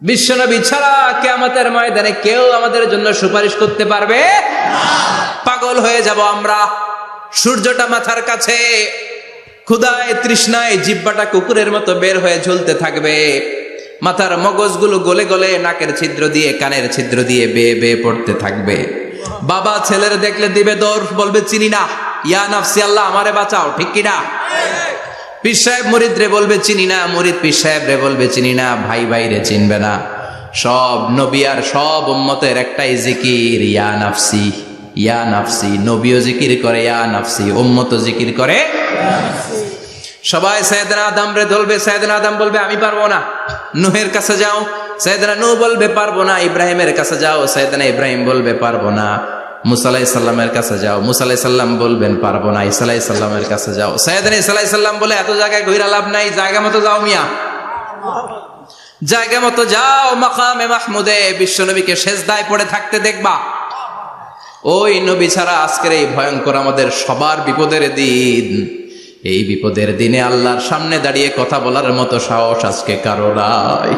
বিশ্বনবী ছাড়া কিয়ামতের ময়দানে কেউ আমাদের জন্য সুপারিশ করতে পারবে না। পাগল হয়ে যাব আমরা। সূর্যটা মাথার কাছে, ক্ষুধায় তৃষ্ণায় জিহ্বাটা কুকুরের মতো বের হয়ে ঝুলতে থাকবে, মাথার মগজগুলো গলে গলে নাকের ছিদ্র দিয়ে কানের ছিদ্র দিয়ে বেয়ে বেয়ে পড়তে থাকবে। বাবা ছেলের দেখলে দিবে দৌড়, বলবে চিনি না, ইয়া নাফসি আল্লাহ আমারে বাঁচাও, ঠিক কিনা? পীর সাহেব মুরিদ রে বলবে চিনি না, মুরিদ পীর সাহেব রে বলবে চিনি না, ভাই ভাই রে চিনবে না। সব নবী আর সব উম্মতের একটাই জিকির, ইয়া নাফসি ইয়া নাফসি। নবীও জিকির করে ইয়া নাফসি, উম্মতও জিকির করে। সবাই সাইয়েদনা আদম রে ধরবে, সাইয়েদনা আদম বলবে আমি পারবো না, নূহের কাছে যাও। সাইয়েদনা নূহ বলবে পারবো না, ইব্রাহিমের কাছে যাও। সাইয়েদনা ইব্রাহিম বলবে পারবো না। মুসা আলাইহিস সালামের কাছে যাও, মুসা আলাইহিস সালাম বলবেন পারবো না। ঈসা আলাইহিস সালামের কাছে যাও। সাইয়েদনা ঈসা আলাইহিস সালাম বলে এত জায়গায় ঘুরে লাভ নাই, জায়গা মতো যাও মিয়া, জায়গা মতো যাও। মাকামে মাহমুদে বিশ্বনবীকে সেজদায় পড়ে থাকতে দেখবা। ওই নবী ছাড়া আজকের এই ভয়ঙ্কর আমাদের সবার বিপদের দিন, এই বিপদের দিনে আল্লাহর সামনে দাঁড়িয়ে কথা বলার মতো সাহস আজকে কারো নাই।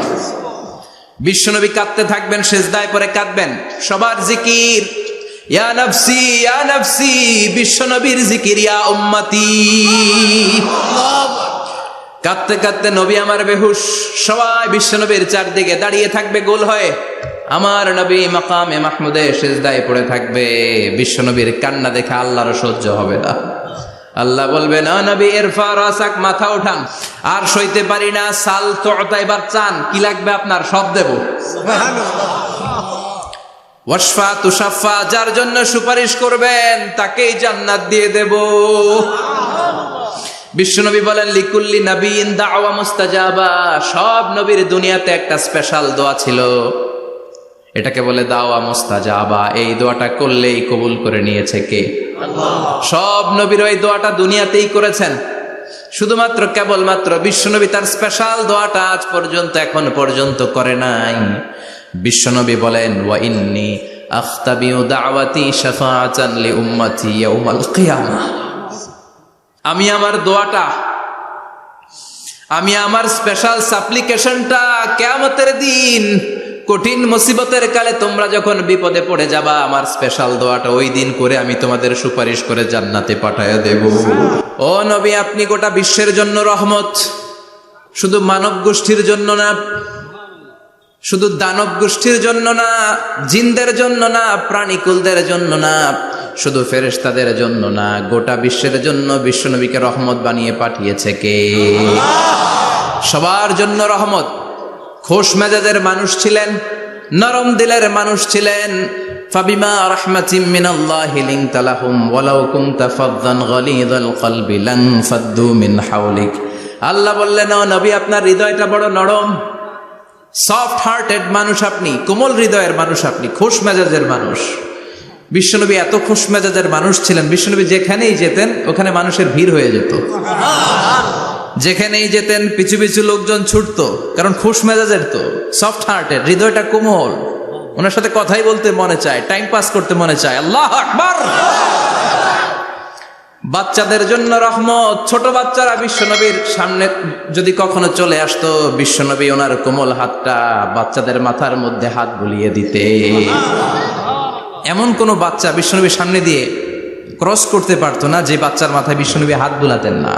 বিশ্বনবী কাঁদতে থাকবেন, সেজদায় পড়ে কাঁদবেন। সবার জিকির ইয়া নাফসি ইয়া নাফসি, বিশ্বনবীর জিকির ইয়া উম্মতি। কাঁদতে কাঁদতে নবী আমার বেহুশ, সবাই বিশ্বনবীর চারদিকে দাঁড়িয়ে থাকবে গোল হয়ে। আমার নবী মাকামে মাহমুদে সেজদায় পড়ে থাকবে। বিশ্বনবীর কান্না দেখে আল্লাহর সহ্য হবে না। আল্লাহ বলবে না নবী ইরফা রাসাক, মাথা উঠান, আর সইতে পারি না। সাল তুতা, এবার চান, কি লাগবে আপনার সব দেব। ওয়াশফা তুশাফা, যার জন্য সুপারিশ করবেন তাকেই জান্নাত দিয়ে দেব। বিশ্বনবী বলেন লিকুল্লি নবিয়্যিন দাওয়া মুস্তাজাবা, সব নবীর দুনিয়াতে একটা স্পেশাল দোয়া ছিল, এটাকে বলে দাওয়া মুস্তাজাবা। এই দোয়াটা করলেই কবুল করে নিয়েছে কে? আল্লাহ। সব নবীর ওই দোয়াটা দুনিয়াতেই করেছেন, শুধুমাত্র কেবলমাত্র বিশ্বনবী তার স্পেশাল দোয়াটা আজ পর্যন্ত এখন পর্যন্ত করে নাই। বিশ্বনবী বলেন ওয়া ইন্নী আখতাবিউ দাওয়াতি শাফাআতান লি উম্মতি ইয়াউমাল কিয়ামাহ, আমি আমার দোয়াটা, আমি আমার স্পেশাল সাপ্লিকেশনটা কিয়ামতের দিন কঠিন মুসিবতের কালে তোমরা যখন বিপদে পড়ে যাবা, আমার স্পেশাল দোয়াটা ওই দিন করে আমি তোমাদের সুপারিশ করে জান্নাতে পাঠায়া দেব। ও নবী, আপনি গোটা বিশ্বের জন্য রহমত, শুধু মানব গোষ্ঠীর জন্য না, শুধু দানব গোষ্ঠীর জন্য না, জিনদের জন্য না, প্রাণীকুলদের জন্য না, শুধু ফেরেশতাদের জন্য না, গোটা বিশ্বের জন্য বিশ্বনবীকে রহমত বানিয়ে পাঠিয়েছে কে? সবার জন্য রহমত। খোশ মেজাজের মানুষ ছিলেন, নরম দিলের মানুষ ছিলেন। ফাবিমা রাহমাতিম মিনাল্লাহি লিনতা লাহুম ওয়ালাউ কুনতা ফাযযান গালিযাল কলবি লানফাদ্দু মিন হাওলিক। আল্লাহ বললেন ও নবী, আপনার হৃদয়টা বড় নরম, সফট হার্টেড মানুষ আপনি, কোমল হৃদয়ের মানুষ আপনি, খোশ মেজাজের মানুষ। বিশ্বনবী এত খোশ মেজাজের মানুষ ছিলেন, বিশ্বনবী যেখানেই যেতেন ওখানে মানুষের ভিড় হয়ে যেত। যেখানেই যেতেন পিছু পিছু লোকজন ছুটতো, কারণ খুশ মেজাজের তো, সফট হার্টেড, হৃদয়টা কোমল, ওনার সাথে কথাই বলতে মনে চায়, টাইম পাস করতে মনে চায়। আল্লাহু আকবার। বাচ্চাদের জন্য রহমত। ছোট বাচ্চারা বিশ্বনবীর সামনে যদি কখনো চলে আসতো, বিশ্বনবী ওনার কোমল হাতটা বাচ্চাদের মাথার মধ্যে হাত বুলিয়ে দিতে। এমন কোন বাচ্চা বিশ্বনবীর সামনে দিয়ে ক্রস করতে পারতো না যে বাচ্চার মাথায় বিশ্বনবী হাত বুলাতেন না।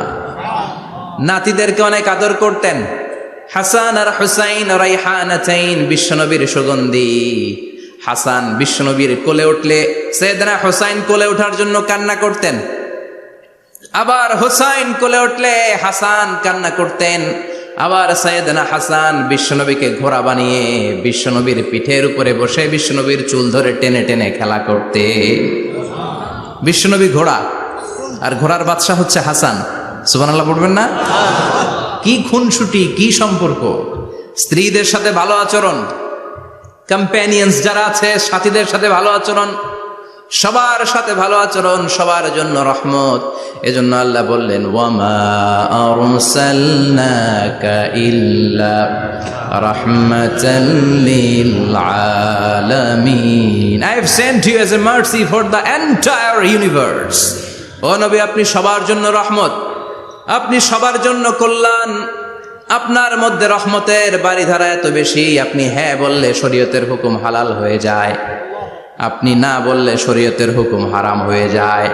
নাতিদেরকে অনেক আদর করতেন। হাসান আর হুসাইন রাইহানাতাইন, বিশ্বনবীর সুগন্ধি। হাসান বিশ্বনবীর কোলে উঠলে সাইয়েদনা হুসাইন কোলে ওঠার জন্য কান্না করতেন, আবার হুসাইন কোলে উঠলে হাসান কান্না করতেন। আবার সাইয়েদনা হাসান বিশ্বনবীকে ঘোড়া বানিয়ে বিশ্বনবীর পিঠের উপরে বসে বিশ্বনবীর চুল ধরে টেনে টেনে খেলা করতে। বিশ্বনবী ঘোড়া, আর ঘোড়ার বাদশা হচ্ছে হাসান। সুবহানাল্লাহ পড়বেন না? কি খুনসুটি, কি সম্পর্ক। স্ত্রীদের সাথে ভালো আচরণ, কম্প্যানিয়ন্স যারা আছে সাথীদের সাথে ভালো আচরণ, সবার সাথে ভালো আচরণ, সবার জন্য রহমত। এজন্য আল্লাহ বললেন ওয়ামা আরসালনাকা ইল্লা রাহমাতাল লিল আলামিন, I have sent you as a mercy for the entire universe. ও নবী, আপনি সবার জন্য রহমত, আপনি সবার জন্য কল্যাণ, আপনার মধ্যে রহমতের বাড়িধারা এত বেশি, আপনি হ্যাঁ বললে শরীয়তের হুকুম হালাল হয়ে যায়, আপনি না বললে শরীয়তের হুকুম হারাম হয়ে যায়।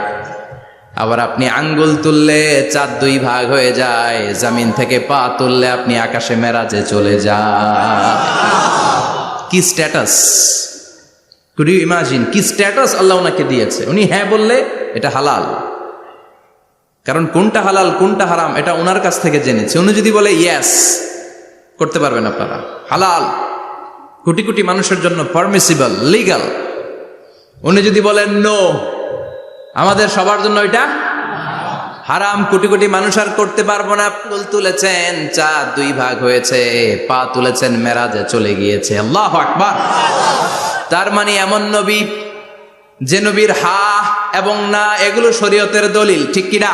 আবার আপনি আঙ্গুল তুললে চাঁদ 2 ভাগ হয়ে যায়, জমিন থেকে পা তুললে আপনি আকাশে মেরাজে চলে যান। কি স্ট্যাটাস, কুড ইউ ইমাজিন কি স্ট্যাটাস আল্লাহ ওনাকে দিয়েছে। উনি হ্যাঁ বললে এটা হালাল, কারণ কোনটা হালাল কোনটা হারাম এটা ওনার কাছ থেকে জেনেছে। উনি যদি বলে ইয়েস, করতে পারবেন আপনারা, হালাল, কোটি কোটি মানুষের জন্য পারমিসিবল, লিগ্যাল। উনি যদি বলেন নো, আমাদের সবার জন্য এটা হারাম, কোটি কোটি মানুষ আর করতে পারবো না। ফুল তুলেছেন, চাঁদ 2 ভাগ হয়েছে, পা তুলেছেন, মেরাজে চলে গিয়েছে। আল্লাহু আকবার। তার মানে এমন নবী যে নবীর হা এবং না এগুলো শরীয়তের দলিল, ঠিক কিনা?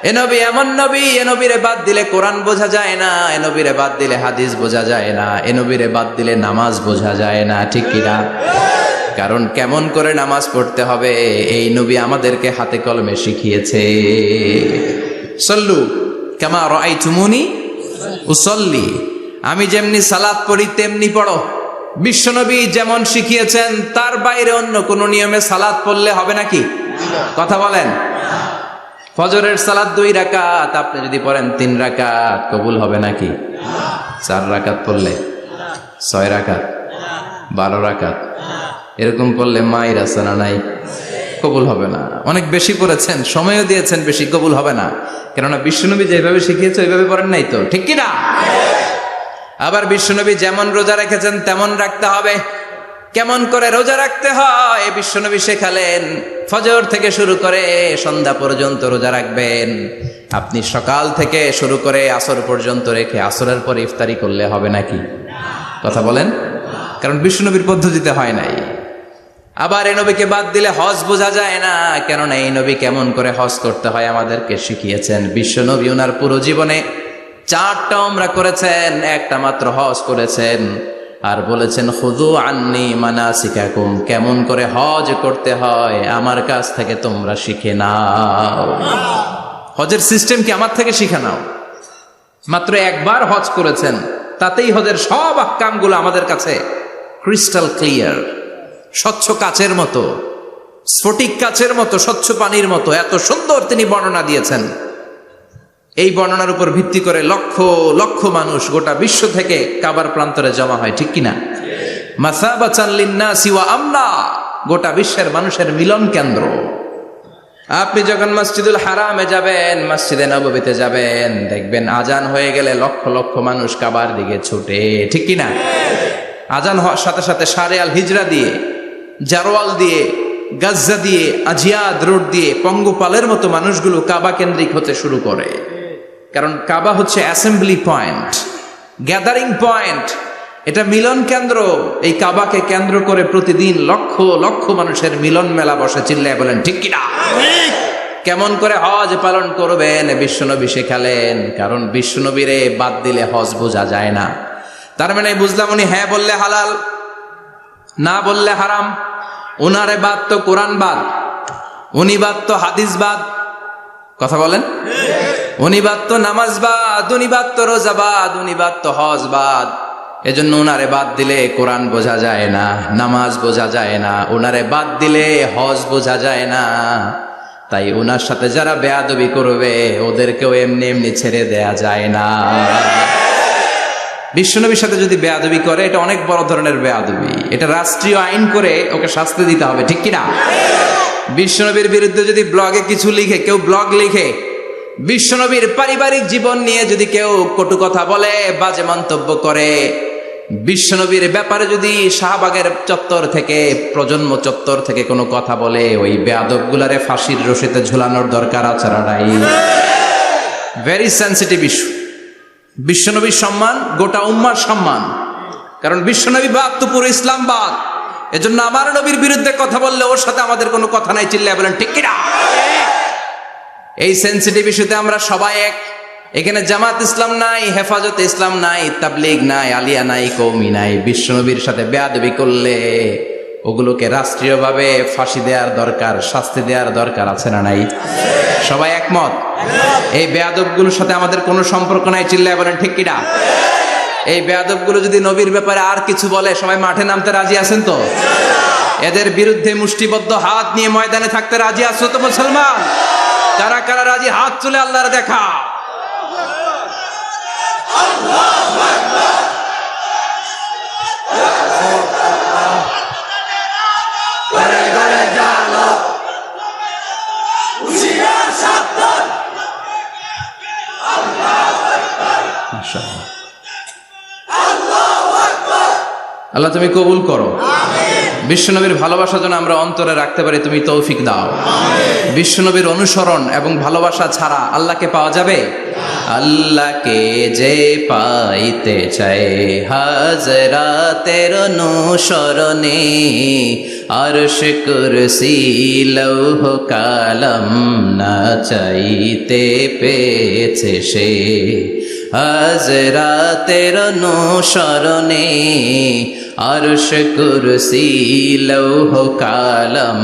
এ নবী এমন নবী, এ নবীরে বাদ দিলে কোরআন বোঝা যায় না, এ নবীরে বাদ দিলে হাদিস বোঝা যায় না, এ নবীরে বাদ দিলে নামাজ বোঝা যায় না, ঠিক কিনা? কারণ কেমন করে নামাজ পড়তে হবে এই নবী আমাদেরকে হাতে কলমে শিখিয়েছে। সল্লু কামা রাআইতুমুনি উসাল্লি, আমি যেমনি সালাত পড়ি তেমনি পড়ো। বিশ্বনবী যেমন শিখিয়েছেন তার বাইরে অন্য কোন নিয়মে সালাত পড়লে হবে নাকি? কথা বলেন। ফজরের সালাত 2 রাকাত, আপনি যদি পড়েন 3 রাকাত, কবুল হবে নাকি? 4 রাকাত পড়লে, 6 রাকাত, 12 রাকাত, এরকম করলে মায়ের আসানা নাই, কবুল হবে না। অনেক বেশি পড়েছেন, সময়ও দিয়েছেন বেশি, কবুল হবে না। কেননা বিশ্বনবী যেভাবে শিখিয়েছে ওইভাবে পড়েন নাই তো, ঠিক কিনা? আবার বিশ্বনবী যেমন রোজা রেখেছেন তেমন রাখতে হবে। কেমন করে রোজা রাখতে হয় বিশ্বনবী শেখালেন। ফজর থেকে শুরু করে সন্ধ্যা পর্যন্ত রোজা রাখবেন। আপনি সকাল থেকে শুরু করে আসর পর্যন্ত রেখে আসরের পর ইফতারি করলে হবে নাকি? কথা বলেন। কারণ বিশ্বনবীর পদ্ধতিতে হয় নাই। আবার এই নবীকে বাদ দিলে হজ বোঝা যায় না, কেননা এই নবী কেমন করে হজ করতে হয় আমাদেরকে শিখিয়েছেন। বিশ্বনবী ওনার পুরো জীবনে 4টা উমরা করেছেন, একটা মাত্র হজ করেছেন। আর বলেছেন খুযু আন্নী মানাসিকাকুম, কেমন করে হজ করতে হয় আমার কাছ থেকে তোমরা শিখে নাও। হজের সিস্টেম কি আমার থেকে শিখে নাও। মাত্র একবার হজ করেছেন, তাতেই হজের সব আহকামগুলো আমাদের কাছে ক্রিস্টাল ক্লিয়ার, স্বচ্ছ কাচের মতো, স্ফটিক কাচের মতো, স্বচ্ছ পানির মতো এত সুন্দর তিনি বর্ণনা দিয়েছেন। এই বর্ণনার উপর ভিত্তি করে লক্ষ লক্ষ মানুষ গোটা বিশ্ব থেকে কাবার প্রান্তরে জমা হয়, ঠিক কিনা? মাসাবাতান লিন্নাসি ওয়া আমনা, গোটা বিশ্বের মানুষের মিলন কেন্দ্র। আপনি যখন মসজিদুল হারামে যাবেন, মসজিদে নববীতে যাবেন, দেখবেন আজান হয়ে গেলে লক্ষ লক্ষ মানুষ কাবার দিকে ছুটে, ঠিক কিনা? আজান হওয়ার সাথে সাথে শারে আল হিজরা দিয়ে, জারওয়াল দিয়ে, গাজ্জা দিয়ে, আজিয়াদ রোড দিয়ে পঙ্গপালের মতো মানুষগুলো কাবা কেন্দ্রিক হতে শুরু করে। কারণ কাবা হচ্ছে অ্যাসেম্বলি পয়েন্ট, গ্যাদারিং পয়েন্ট, এটা মিলন কেন্দ্র। এই কাবাকে কেন্দ্র করে প্রতিদিন লক্ষ লক্ষ মানুষের মিলন মেলা বসে। চিল্লায় বলেন ঠিক কিনা? কেমন করে হজ পালন করবেন বিশ্বনবী শেখালেন। কারণ বিশ্বনবীরে বাদ দিলে হজ বোঝা যায় না। তার মানে বুঝলাম উনি হ্যাঁ বললে হালাল, না বললে হারাম। উনারে বাদ তো কোরআন বাদ, উনি বাদ তো হাদিস বাদ। কথা বলেন। উনি বাদ তো নামাজ বাদ, উনি বাদ তো রোজা বাদ, উনি বাদ তো হজ বাদ। এজন্য উনারে বাদ দিলে কোরআন বোঝা যায় না, নামাজ বোঝা যায় না, উনারে বাদ দিলে হজ বোঝা যায় না। তাই উনার সাথে যারা বেয়াদবি করবে ওদেরকেও এমনি এমনি ছেড়ে দেয়া যায় না। বিশ্বনবীর সাথে যদি বেয়াদবি করে এটা অনেক বড় ধরনের বেয়াদবি, এটা রাষ্ট্রীয় আইন করে ওকে শাস্তি দিতে হবে, ঠিক কিনা? বিশ্বনবীর বিরুদ্ধে যদি ব্লগে কিছু লিখে, কেউ ব্লগ লিখে, বিশ্বনবীর পারিবারিক জীবন নিয়ে যদি কেউ কটু কথা বলে, বাজে মন্তব্য করে, বিশ্বনবীর ব্যাপারে যদি শাহবাগের চত্বর থেকে, প্রজন্ম চত্বর থেকে কোনো কথা বলে, ওই বেয়াদব গুলারে ফাঁসির রশিতে ঝুলানোর দরকার আছে না নাই? Very sensitive issue. বিশ্বনবীর সম্মান গোটা উম্মার সম্মান। কারণ বিশ্বনবী বাদ তো পুরো ইসলাম বাদ। এজন্য আমার নবীর বিরুদ্ধে কথা বললে ওর সাথে আমাদের কোনো কথা নাই। চিল্লায় বলেন ঠিক কিনা? এই সেন্সিটিভ ইস্যুতে আমরা সবাই এক। এখানে জামাত ইসলাম নাই, হেফাজতে ইসলাম নাই, তাবলীগ নাই, আলিয়া নাই, কওমি নাই। বিশ্বনবীর সাথে বেয়াদবি করলে ওগুলোকে রাষ্ট্রীয়ভাবে ফাঁসি দেওয়ার দরকার, শাস্তি দেওয়ার দরকার আছে না নাই? সবাই একমত? এই বেয়াদবগুলোর সাথে আমাদের কোনো সম্পর্ক নাই, চিল্লায় বলেন ঠিক কিনা? এই বেয়াদবগুলো যদি নবীর ব্যাপারে আর কিছু বলে সবাই মাঠে নামতে রাজি আছেন তো? এদের বিরুদ্ধে মুষ্টিবদ্ধ হাত নিয়ে ময়দানে থাকতে রাজি আছো তো মুসলমান? কারা কারা রাজি হাত তুলে আল্লাহর দেখা। আল্লাহ তুমি কবুল করো। বিশ্বনবীর ভালোবাসা যেন আমরা অন্তরে রাখতে পারি, তুমি তৌফিক দাও। বিশ্বনবীর অনুসরণ এবং ভালোবাসা ছাড়া আল্লাহকে পাওয়া যাবে? আল্লাহকে যে পাইতে চায় হাজরাতের অনুসরণে, আরশ কুরসি লৌহ কালাম না চাইতে পেয়েছে সে, হাজরাতের অনুসরণে আরশ কুরসি লৌহ কালাম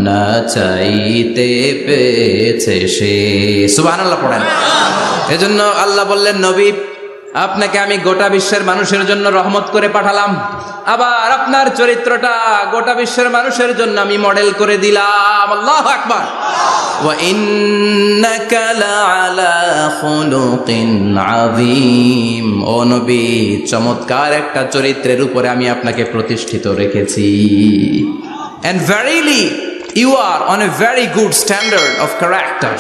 না চাইতে পেয়েছে সে। সুবহানাল্লাহ পড়েন। এজন্য আল্লাহ বললেন, নবী আপনাকে আমি গোটা বিশ্বের মানুষের জন্য রহমত করে পাঠালাম, আবার আপনার চরিত্রটা গোটা বিশ্বের মানুষের জন্য আমি মডেল করে দিলাম। আল্লাহু আকবার। ওয়া ইন্নাকা লাআলা খুলুকিন আযীম। ও নবী, চমৎকার একটা চরিত্রের উপরে আমি আপনাকে প্রতিষ্ঠিত রেখেছি। And verily you are on a very good standard of character.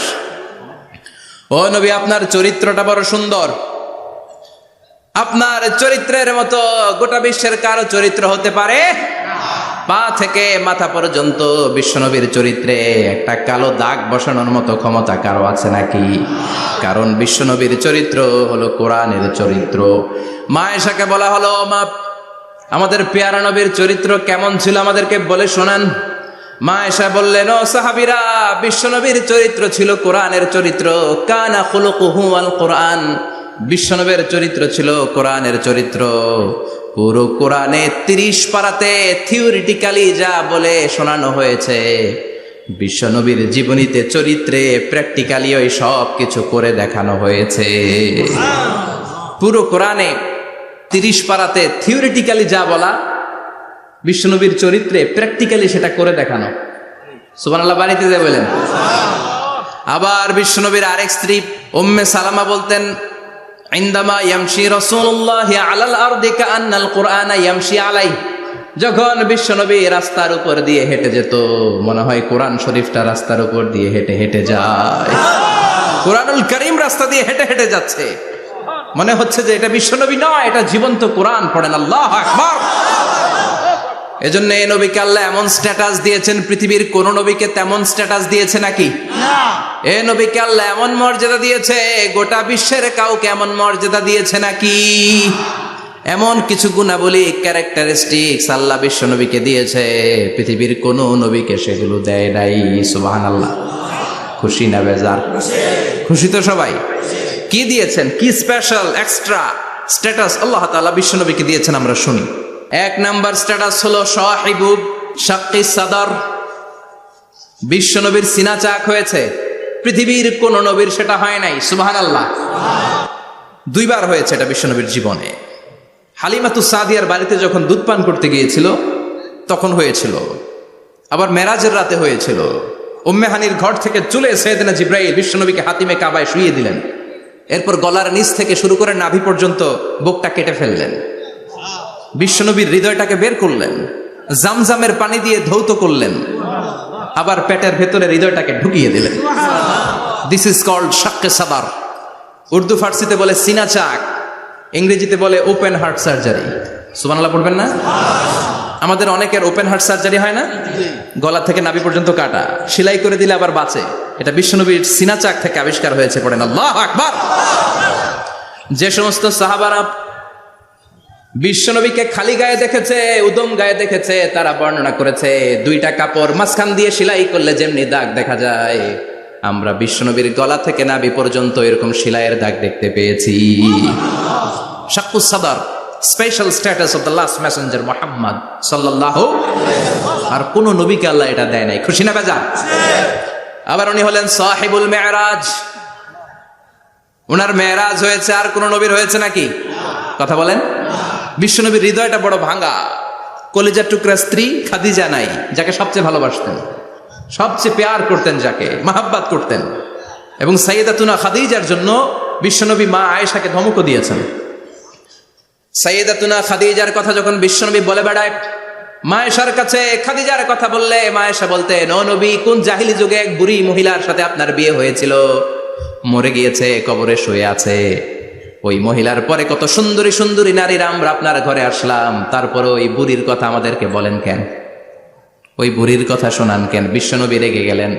ও নবী, আপনার চরিত্রটা বড় সুন্দর। আপনার চরিত্রের মতো গোটা বিশ্বের কারো চরিত্র হতে পারে? পা থেকে মাথা পর্যন্ত বিশ্বনবীর চরিত্রে একটা কালো দাগ বসানোর মতো ক্ষমতা কারো আছে নাকি? কারণ বিশ্বনবীর চরিত্র হলো কোরআনের চরিত্র। মা আয়েশাকে বলা হলো, মা আমাদের পেয়ারা নবীর চরিত্র কেমন ছিল আমাদেরকে বলে শোনান। মা আয়েশা বললেন, ও সাহাবীরা, বিশ্বনবীর চরিত্র ছিল কোরআনের চরিত্র। কানা খুলুকুহু আল কোরআন। বিশ্বনবীর চরিত্র ছিল কোরআনের চরিত্র। পুরো কোরআনে 30 পারাতে থিওরিটিক্যালি যা বলে শোনানো হয়েছে, বিশ্বনবীর জীবনীতে চরিত্রে প্র্যাকটিক্যালি ওই সব কিছু করে দেখানো হয়েছে। পুরো কোরআনে 30 পারাতে থিওরিটিক্যালি যা বলা, বিশ্বনবীর চরিত্রে প্র্যাকটিক্যালি সেটা করে দেখানো। সুবহানাল্লাহ বাড়িতে যা বলেন। আবার বিশ্বনবীর আরেক স্ত্রী উম্মে সালামা বলতেন, ইনদামা ইয়ামশি রাসূলুল্লাহি আলাল আরদি কাআন্নাল কুরআনা ইয়ামশি আলাইহি। যখন বিশ্বনবী রাস্তার উপর দিয়ে হেঁটে যেত, মনে হয় কোরআন শরীফটা রাস্তার উপর দিয়ে হেঁটে হেঁটে যায়। কোরআনুল কারীম রাস্তা দিয়ে হেঁটে হেঁটে যাচ্ছে, মনে হচ্ছে যে এটা বিশ্বনবী নয়, এটা জীবন্ত কোরআন। পড়েন আল্লাহু আকবার। এজন্য এই নবীকে আল্লাহ এমন স্ট্যাটাস দিয়েছেন, পৃথিবীর কোন নবীকে তেমন স্ট্যাটাস দিয়েছে নাকি? এই নবীকে আল্লাহ এমন মর্যাদা দিয়েছে, গোটা বিশ্বের কাউকে এমন মর্যাদা দিয়েছে নাকি? এমন কিছু গুণাবলী, ক্যারেক্টারিস্টিক্স আল্লাহ বিশ্ব নবীকে দিয়েছে, পৃথিবীর কোন নবীকে সেগুলো দেয় নাই। সুবহানাল্লাহ। খুশি না বেজার? খুশি তো সবাই। কি দিয়েছেন, কি স্পেশাল এক্সট্রা স্ট্যাটাস আল্লাহ তাআলা বিশ্ব নবীকে দিয়েছেন আমরা শুনি। এক নাম্বার স্ট্যাটাস হলো সাহিবু শাক্কি সাদর। বিশ্ব নবীর সিনা চাক হয়েছে, পৃথিবীর কোন নবীর সেটা হয় নাই। সুবহানাল্লাহ। 2 বার হয়েছে এটা বিশ্ব নবীর জীবনে। হালিমাতু সাদিয়ার বাড়িতে যখন দুধ পান করতে গিয়েছিল তখন হয়েছিল, আবার মেরাজের রাতে হয়েছিল। উম্মে হানির ঘর থেকে চলে সাইয়েদনা জিবরাইল বিশ্ব নবীকে হাতিমে কাবায় শুইয়ে দিলেন। এরপর গলার নিচ থেকে শুরু করে নাভি পর্যন্ত বুকটা কেটে ফেললেন। বিশ্বনবীর হৃদয়টাকে বের করলেন, জামজামের পানি দিয়ে ধৌত করলেন, আবার পেটের ভেতরে হৃদয়টাকে ঢুকিয়ে দিলেন। দিস ইজ কল্ড শাক্কে সাদর। উর্দু ফার্সিতে বলে সিনা চাক, ইংরেজিতে বলে ওপেন হার্ট সার্জারি। সুবহানাল্লাহ পড়বেন না? আমাদের অনেকের ওপেন হার্ট সার্জারি হয় না, গলা থেকে নাভি পর্যন্ত কাটা, সেলাই করে দিলে আবার বাঁচে। এটা বিশ্বনবীর সিনা চাক থেকে আবিষ্কার হয়েছে। পড়েন আল্লাহু আকবার। যে সমস্ত সাহাবারা বিশ্বনবীকে খালি গায়ে দেখেছে, উদম গায়ে দেখেছে, তারা বর্ণনা করেছে 2টা কাপড় মাঝখান দিয়ে সেলাই করলে যেমনি দাগ দেখা যায়, আমরা বিশ্বনবীর গলা থেকে নাভি পর্যন্ত এরকম সেলাইয়ের দাগ দেখতে পেয়েছি। শাক্কুস সাদর, special status of the last Messenger Muhammad সাল্লাল্লাহু। আর কোন নবীকে আল্লাহ এটা দেয় নাই। খুশি না বেজা? আবার উনি হলেন সাহিবুল মেরাজ। ওনার মেরাজ হয়েছে, আর কোন নবীর হয়েছে নাকি? কথা বলেন। বিশ্বনবীর হৃদয়টা বড় ভাঙা, কলিজার টুকরা স্ত্রী খাদিজা নাই, যাকে সবচেয়ে ভালোবাসতেন, সবচেয়ে প্যার করতেন, যাকে মাহাব্বাত করতেন। এবং সাইয়েদাতুনা খাদিজার জন্য বিশ্বনবী মা আয়েশাকে ধমকও দিয়েছেন। সাইয়েদাতুনা খাদিজার কথা যখন বিশ্বনবী বলে বেড়ায় মা আয়েশার কাছে, খাদিজার কথা বললে মা আয়েশা বলতেন, ও নবী, কোন জাহিলি যুগে এক বুড়ি মহিলার সাথে আপনার বিয়ে হয়েছিল, মরে গিয়েছে, কবরে শুয়ে আছে। ওই মহিলার পরে কত সুন্দরী সুন্দরী নারীরা আমরা আপনার ঘরে আসলাম, তারপরে ওই বুড়ির কথা আমাদেরকে বলেন কেন, ওই বুড়ির কথা শোনান কেন? বিশ্বনবী রেগে গেলেন।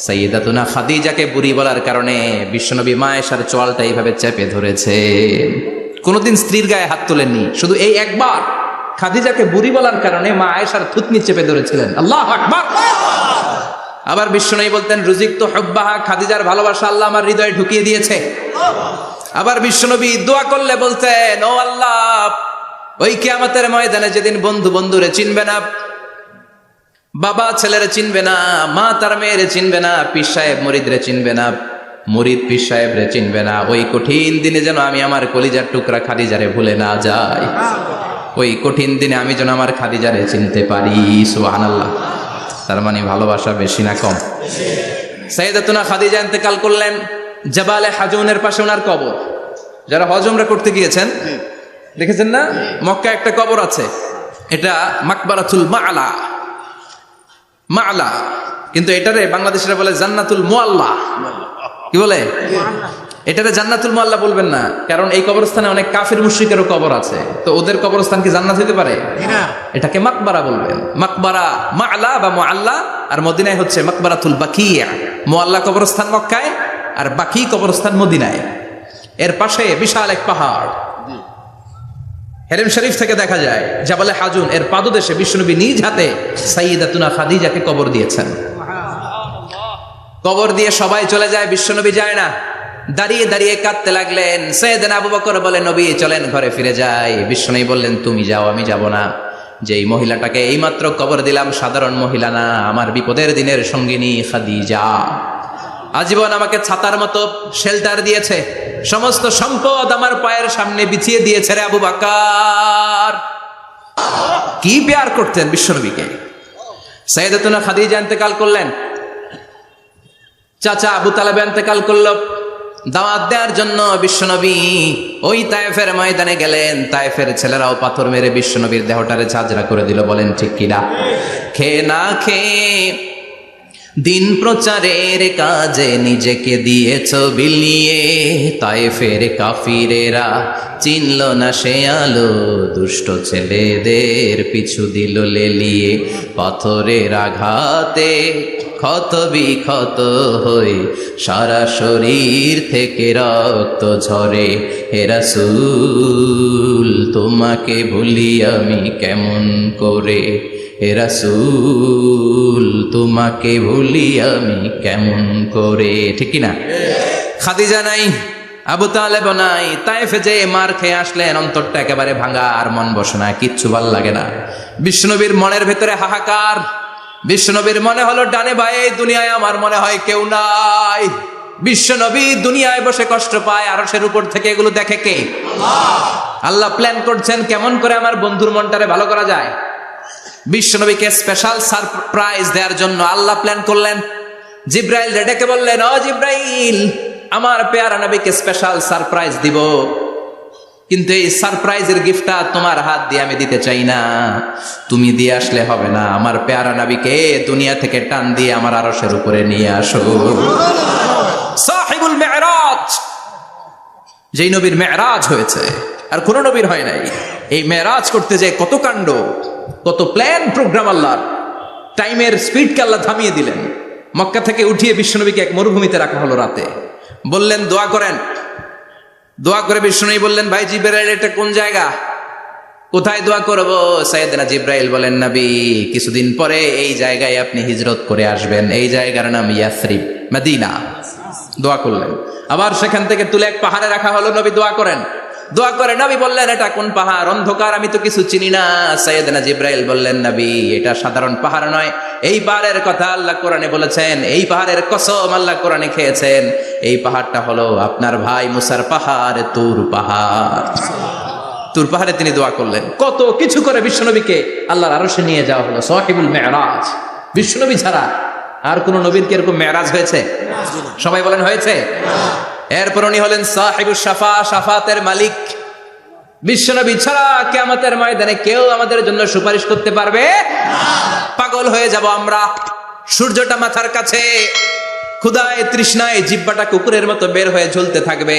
সাইয়েদাতুনা খাদিজাকে বুড়ি বলার কারণে বিশ্বনবী মা আয়েশার চোয়ালটা এইভাবে চেপে ধরেছে। কোনোদিন স্ত্রীর গায়ে হাত তোলেননি, শুধু এই একবার খাদিজাকে বুড়ি বলার কারণে মা আয়েশার থুতনি চেপে ধরেছিলেন। আল্লাহু আকবার। আবার বিশ্বনবী বলতেন, রুজিক তো হুব্বাহা, খাদিজার ভালোবাসা আল্লাহ আমার হৃদয়ে ঢুকিয়ে দিয়েছে। আবার বিশ্বনবী দোয়া করলে বলতেন, ও আল্লাহ, ওই কিয়ামতের ময়দানে যেদিন বন্ধু বন্ধুরে চিনবে না, বাবা ছেলেরে চিনবে না, মা তার মেয়েরে চিনবে না, পীর সাহেব মুরিদরে চিনবে না, মুরিদ পীর সাহেবরে চিনবে না, ওই কঠিন দিনে যেন আমি আমার কলিজার টুকরা খাদিজারে ভুলে না যাই, ওই কঠিন দিনে আমি যেন আমার খাদিজারে চিনতে পারি। সুবহানাল্লাহ। তার মানে ভালোবাসা বেশি না কম? সাইয়েদাতুনা খাদিজা ইন্তেকাল করলেন, জাবালে হাজুনের পাশে ওনার কবর। যারা হজ উমরা করতে গিয়েছেন দেখেছেন না, মক্কা একটা কবর আছে, এটা মাকবারাতুল মা'লা, মা'লা, কিন্তু এটারে বাংলাদেশিরা বলে জান্নাতুল মুআল্লা। কি বলে? এটারে জান্নাতুল মুআল্লা বলবেন না, কারণ এই কবরস্থানে অনেক কাফির মুশরিকেরও কবর আছে, তো ওদের কবরস্থান কি জান্নাত হতে পারে? এটাকে মাকবারা বলবেন। মাকবারা মা'লা বা মুআল্লা, আর মদিনায় হচ্ছে মাকবারাতুল বাকিয়া। মুআল্লা কবরস্থান মক্কায়, আর বাকি কবরস্থান মদিনায়। এর পাশে বিশাল এক পাহাড়, হেরেম শরীফ থেকে দেখা যায় জাবালে হাজুন, এর পাদদেশে বিশ্বনবী নিজ হাতে সাইয়েদাতুনা খাদিজাকে কবর দিয়েছেন। কবর দিয়ে সবাই চলে যায়, বিশ্বনবী যায় না, দাঁড়িয়ে দাঁড়িয়ে কাঁদতে লাগলেন। সাইয়েদনা আবু বকর বলে, নবী চলেন ঘরে ফিরে যাই। বিশ্বনবী বললেন, তুমি যাও, আমি যাব না। যেই মহিলাটাকে এইমাত্র কবর দিলাম সাধারণ মহিলা না, আমার বিপদের দিনের সঙ্গিনী খাদিজা। আজীবন আমাকে ছাতার মতো শেল্টার দিয়েছে, সমস্ত সম্পদ আমার পায়ের সামনে বিছিয়ে দিয়েছে রে আবু বকর। কি প্যার করতেন বিশ্বনবীকে। সাইয়েদাতুনা খাদিজা ইন্তেকাল করলেন, চাচা আবু তালেব ইন্তেকাল করলো। দাওয়াত দেওয়ার জন্য বিশ্বনবী ওই তায়েফের ময়দানে গেলেন। তায়েফের ছেলেরাও পাথর মেরে বিশ্বনবীর দেহটারে ঝাঁঝরা করে দিল। বলেন ঠিক কিনা? খেয়ে না খেয়ে দিন প্রচারের কাজে নিজেকে দিয়েছ বিলিয়ে, তায়েফের কাফিরেরা চিনল না সে আলো, দুষ্ট ছেলেদের পিছু দিল লেলিয়ে। পাথরের আঘাতে ক্ষত বিক্ষত হয়ে সারা শরীর থেকে রক্ত ঝরে। হে রাসূল তোমাকে ভুলি আমি কেমন করে, হে রাসূল তোমাকে ভুলি আমি কেমন করে। ঠিক কিনা? খাদিজা নাই, আবু তালেব নাই, তায়েফে যে মার খেয়ে আসলেন, অন্তরটা একেবারে ভাঙা, আর মন বসে না, কিচ্ছু ভাল লাগে না। বিশ্বনবীর মনের ভেতরে হাহাকার। বিশ্বনবীর মনে হলো, ডানে বায়ে দুনিয়ায় আমার মনে হয় কেউ নাই। বিশ্বনবী দুনিয়ায় বসে কষ্ট পায়, আরশের উপর থেকে এগুলো দেখে কে? আল্লাহ প্ল্যান করছেন কেমন করে আমার বন্ধুর মনটারে ভালো করা যায়। বিশ্বনবীকে স্পেশাল সারপ্রাইজ দেওয়ার জন্য আল্লাহ প্ল্যান করলেন। জিব্রাইল ডেকে বললেন, ও জিব্রাইল, আমার পেয়ারা নবীকে স্পেশাল সারপ্রাইজ দিব, কিন্তু এই সারপ্রাইজের গিফটটা তোমার হাত দিয়ে আমি দিতে চাই না, তুমি দিয়ে আসলে হবে না। আমার পেয়ারা নবীকে দুনিয়া থেকে টান দিয়ে আমার আরশের উপরে নিয়ে আসো। সাহিবুল মেরাজ, যেই নবীর মেরাজ হয়েছে আর কোন নবীর হয় নাই। এই মেরাজ করতে যায় কত কাণ্ড, কত প্ল্যান প্রোগ্রাম আল্লাহর। টাইমের স্পিডকে আল্লাহ থামিয়ে দিলেন। মক্কা থেকে উঠিয়ে বিশ্বনবীকে এক মরুভূমিতে রাখা হলো রাতে। বললেন দোয়া করেন। দোয়া করে বিশ্বনবী বললেন, ভাই জিবরাইল, এটা কোন জায়গা, কোথায় দোয়া করব? সাইয়েদনা জিবরাইল বলেন, নবী কিছুদিন পরে এই জায়গায় আপনি হিজরত করে আসবেন, এই জায়গার নাম ইয়াসরিব, মদিনা। দোয়া করলেন। আবার সেখান থেকে তুলে এক পাহাড়ে রাখা হলো, নবী দোয়া করেন। দোয়া করে নবী বললেন, এটা কোন পাহাড়? অন্ধকার, আমি তো কিছু চিনি না। সাইয়েদনা জিব্রাইল বললেন, নবী এটা সাধারণ পাহাড় নয়, এই পাহাড়ের কথা আল্লাহ কোরআনে বলেছেন, এই পাহাড়ের কসম আল্লাহ কোরআনে খেয়েছেন। এই পাহাড়টা হলো আপনার ভাই মুসার পাহাড়, তুর পাহাড়। তুর পাহাড়ে তিনি দোয়া করলেন। কত কিছু করে বিশ্বনবীকে আল্লাহর আরশে নিয়ে যাওয়া হলো, সাহিবুল মেরাজ। বিশ্বনবী ছাড়া আর কোন নবীর কি এরকম মেরাজ হয়েছে? সবাই বলেন হয়েছে। এরপর উনি হলেন সাহিবুস শাফা, শাফাতের মালিক। বিশ্বনবী ছাড়া কিয়ামতের ময়দানে কেউ আমাদের জন্য সুপারিশ করতে পারবে না। পাগল হয়ে যাব আমরা। সূর্যটা মাথার কাছে, ক্ষুধায় তৃষ্ণায় জিহ্বাটা কুকুরের মতো বের হয়ে ঝুলতে থাকবে।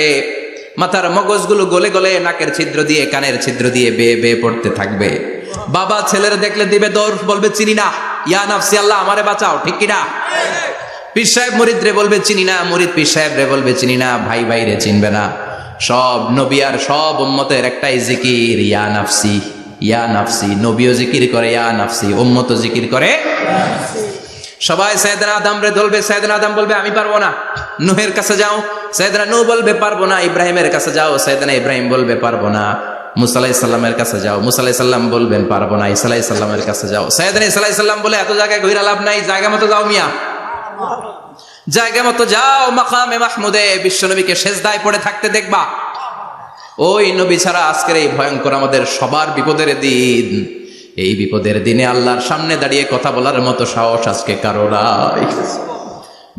মাথার মগজগুলো গলে গলে নাকের ছিদ্র দিয়ে কানের ছিদ্র দিয়ে বেয়ে বেয়ে পড়তে থাকবে। বাবা ছেলের দেখলে দিবে দৌড়, বলবে চিনি না, ইয়া নাফসি আল্লাহ আমারে বাঁচাও, ঠিক কিনা? পীর সাহেব মুরিদ রে বলবে চিনি না, মুরিদ পীর সাহেব রে বলবে চিনি না, ভাই ভাই রে চিনবে না। সব নবী আর সব উম্মতের একটাই জিকির, ইয়া নাফসি ইয়া নাফসি। নবীও জিকির করে ইয়া নাফসি, উম্মতও জিকির করে। সবাই সাইয়েদনা আদম রে ধরবে, সাইয়েদনা আদম বলবে আমি পারবো না। নূহের কাছে যাও, সাইয়েদনা নূহ বলবে পারবো না। ইব্রাহিমের কাছে যাও, সাইয়েদনা ইব্রাহিম বলবে পারবো না। মুসা আলাইহিস সালামের কাছে যাও, মুসা আলাইহিস সালাম বলবেন পারবো না। ঈসা আলাইহিস সালামের কাছে যাও, সাইয়েদনা ঈসা আলাইহিস সালাম বলে এত জায়গায় ঘুরে লাভ নাই, জায়গা মতো যাও মিয়া, জায়গা মতো যাও। মাকামে মাহমুদে বিশ্বনবীকে সেজদায় পড়ে থাকতে দেখবা। ওই নবী ছাড়া আজকের এই ভয়ঙ্কর আমাদের সবার বিপদের দিন, এই বিপদের দিনে আল্লাহর সামনে দাঁড়িয়ে কথা বলার মতো সাহস আজকে কারো নাই।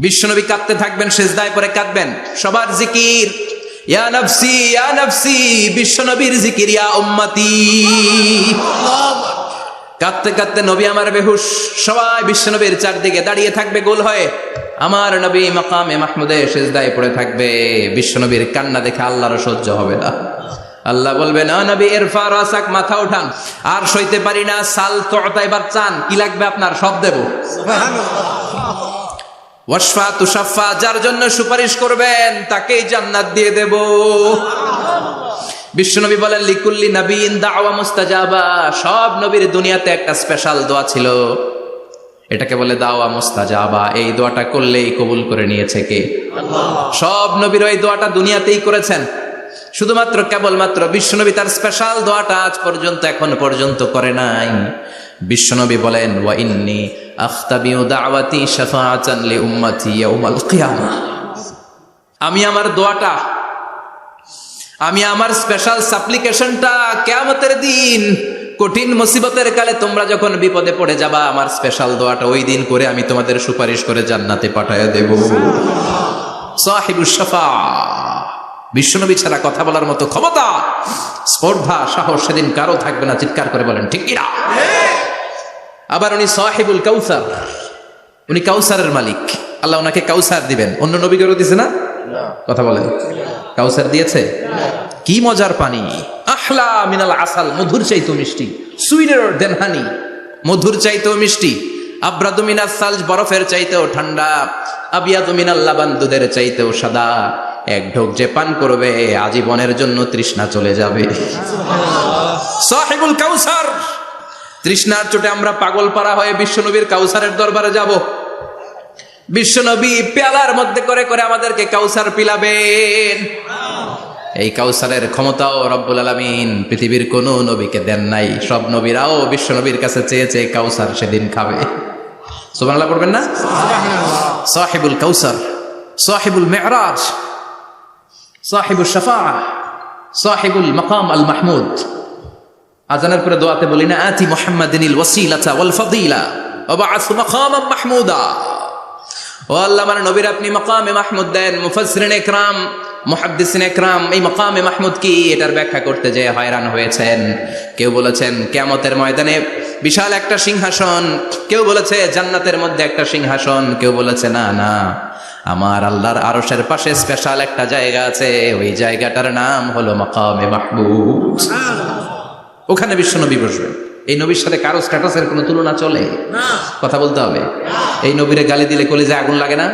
বিশ্বনবী কাঁদতে থাকবেন, সেজদায় পড়ে কাঁদবেন। সবার জিকির ইয়া নাফসি ইয়া নাফসি, বিশ্বনবীর জিকির ইয়া উম্মতি। কাঁদতে কাঁদতে নবী আমার বেহুশ, সবাই বিশ্বনবীর চারদিকে দাঁড়িয়ে থাকবে গোল হয়ে। আমার নবী মাকামে মাহমুদে সেজদায় পড়ে থাকবে। বিশ্বনবীর কান্না দেখে আল্লাহর সহ্য হবে না। আল্লাহ বলবে না নবী ইরফা রাসাক, মাথা উঠান, আর সইতে পারি না। সাল তুতা, এবার চান, কি লাগবে আপনার সব দেব। ওয়াশফা তুশাফা, যার জন্য সুপারিশ করবেন তাকেই জান্নাত দিয়ে দেব। বিশ্বনবী বলেন লিকুল্লি নবীন দাওয়া মুস্তাজাবা, সব নবীর দুনিয়াতে একটা স্পেশাল দোয়া ছিল, এটাকে বলে দাওয়া মুস্তাজাবা। এই দোয়াটা করলেই কবুল করে নিয়েছে কে? আল্লাহ। সব নবীর এই দোয়াটা দুনিয়াতেই করেছেন, শুধুমাত্র কেবলমাত্র বিশ্বনবী তার স্পেশাল দোয়াটা আজ পর্যন্ত এখন পর্যন্ত করে নাই। বিশ্বনবী বলেন ওয়া ইন্নী আখতাবিউ দাওয়াতি শাফাআতান লি উম্মতি ইয়াউমাল কিয়ামাহ, আমি আমার দোয়াটা, আমি আমার স্পেশাল সাপ্লিকেশনটা কিয়ামতের দিন কঠিন মুসিবতের কালে তোমরা যখন বিপদে পড়ে যাবা, আমার স্পেশাল দোয়াটা ওই দিন করে আমি তোমাদের সুপারিশ করে জান্নাতে পাঠায় দেব। সাহিবুস শাফাআহ, বিশ্বনবী ছাড়া কথা বলার মতো ক্ষমতা, স্পর্ধা, সাহস সেদিন কারো থাকবে না। চিৎকার করে বলেন ঠিক কিনা? আবার উনি সাহিবুল কাউসার, উনি কাউসারের মালিক। আল্লাহ ওনাকে কাউসার দিবেন। অন্য নবীদেরও দিছে না? কথা বলেন, কাউসার দিয়েছে। কি মজার পানি, আহলা মিনাল আসাল, মধুর চাইতেও মিষ্টি, সুইটার দেন হানি, মধুর চাইতেও মিষ্টি। আব্রাদু মিনাস সালজ, বরফের চাইতেও ঠান্ডা। আবিয়াদু মিনাল লাবান, দুধের চাইতেও সাদা। এক ঢোক যে পান করবে আজীবনের জন্য তৃষ্ণা চলে যাবে। সাহিবুল কাউসার, তৃষ্ণার চোটে আমরা পাগল পারা হয়ে বিশ্বনবীর কাউসারের দরবারে যাব। বিশ্বনবী পেয়ালার মধ্যে করে করে আমাদেরকে কাউসার পিলাবেন। এই কাউসারের ক্ষমতাও রব্বুল আলামিন পৃথিবীর কোন নবীকে দেন নাই। সব নবীরাও বিশ্বনবীর কাছে চেয়েছে কাউসার সেদিন খাবে। সুবহানাল্লাহ পড়বেন না? সাহিবুল কাউসার, সাহিবুল মেরাজ, সাহিবুল শাফাআহ, সাহিবুল মাকাম আল মাহমুদ। আজানের পরে দোয়াতে বলি না, আতি মুহাম্মাদিনিল ওয়াসিলাতা ওয়াল ফাদিলা ওয়া বা'আস মাকামান মাহমুদা। ও আল্লাহ, আমার নবীর আপনি মাকামে মাহমুদ দেন। মুফাসসিরিন ইকরাম, মুহাদ্দিসিন ইকরাম এই মাকামে মাহমুদ কি এটার ব্যাখ্যা করতে যে হয়রান হয়েছেন। কেউ বলেছেন কিয়ামতের ময়দানে বিশাল একটা সিংহাসন, কেউ বলেছে জান্নাতের মধ্যে একটা সিংহাসন, কেউ বলেছে না না, আমার আল্লাহর আরশের পাশে স্পেশাল একটা জায়গা আছে, ওই জায়গাটার নাম হলো মাকামে মাহমুদ। ওখানে বিশ্বনবী বসবেন। এই নবীর সাথে কারো স্ট্যাটাসের কোনো তুলনা চলে? কথা বলতে হবে। এই নবীরে গালি দিলে কলিজায় আগুন লাগে না?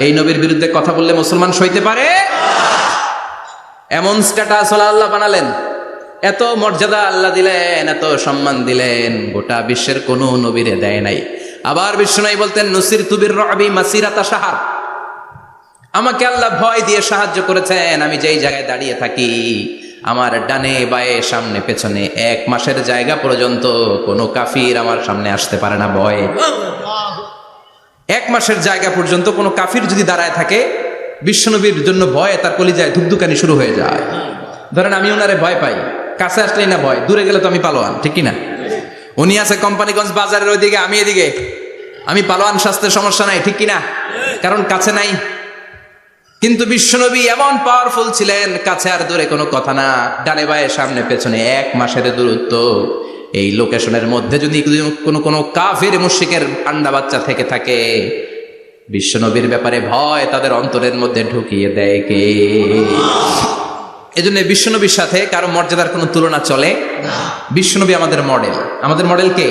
এই নবীর বিরুদ্ধে কথা বললে মুসলমান সইতে পারে? এমন স্ট্যাটাস আল্লাহ বানালেন, এত মর্যাদা আল্লাহ দিলেন, এত সম্মান দিলেন, গোটা বিশ্বের কোন নবীরে দেয় নাই। আবার বিশ্বনবী বলতেন নুসিরতু বির-রু'বি মাসিরাতা শাহর, আমাকে আল্লাহ ভয় দিয়ে সাহায্য করেছেন। আমি যেই জায়গায় দাঁড়িয়ে থাকি আমার ডানে বায়ে সামনে পেছনে 1 মাসের জায়গা পর্যন্ত কোনো কাফির আমার সামনে আসতে পারে না ভয়ে। 1 মাসের জায়গা পর্যন্ত কোনো কাফির যদি দাঁড়ায় থাকে, বিশ্বনবীর জন্য ভয়ে তার কলিজায় ধুকধুকানি শুরু হয়ে যায়। ধরেন আমি ওনারে ভয় পাই, কাছে আসলেই না ভয়, দূরে গেলে তো আমি পালোয়ান, ঠিক কিনা? উনি আছে কোম্পানিগঞ্জ বাজারের ওইদিকে, আমি এদিকে, আমি পালোয়ান, স্বাস্থ্যের সমস্যা নাই, ঠিক কিনা? কারণ কাছে নাই। কিন্তু বিশ্বনবী এমন পাওয়ারফুল ছিলেন, কাছে আর দূরে কোনো কথা না, ডানে বায়ে সামনে পেছনে 1 মাসের দূরত্ব। এই লোকেশনের মধ্যে যদি কোনো কাফির মুশরিকের আন্ডা বাচ্চা থেকে থাকে, বিশ্বনবীর ব্যাপারে ভয় তাদের অন্তরের মধ্যে ঢুকিয়ে দেয় কে? এজন্য বিশ্বনবীর সাথে কারো মর্যাদার কোনো তুলনা চলে না। বিশ্বনবী আমাদের মডেল। আমাদের মডেল কে?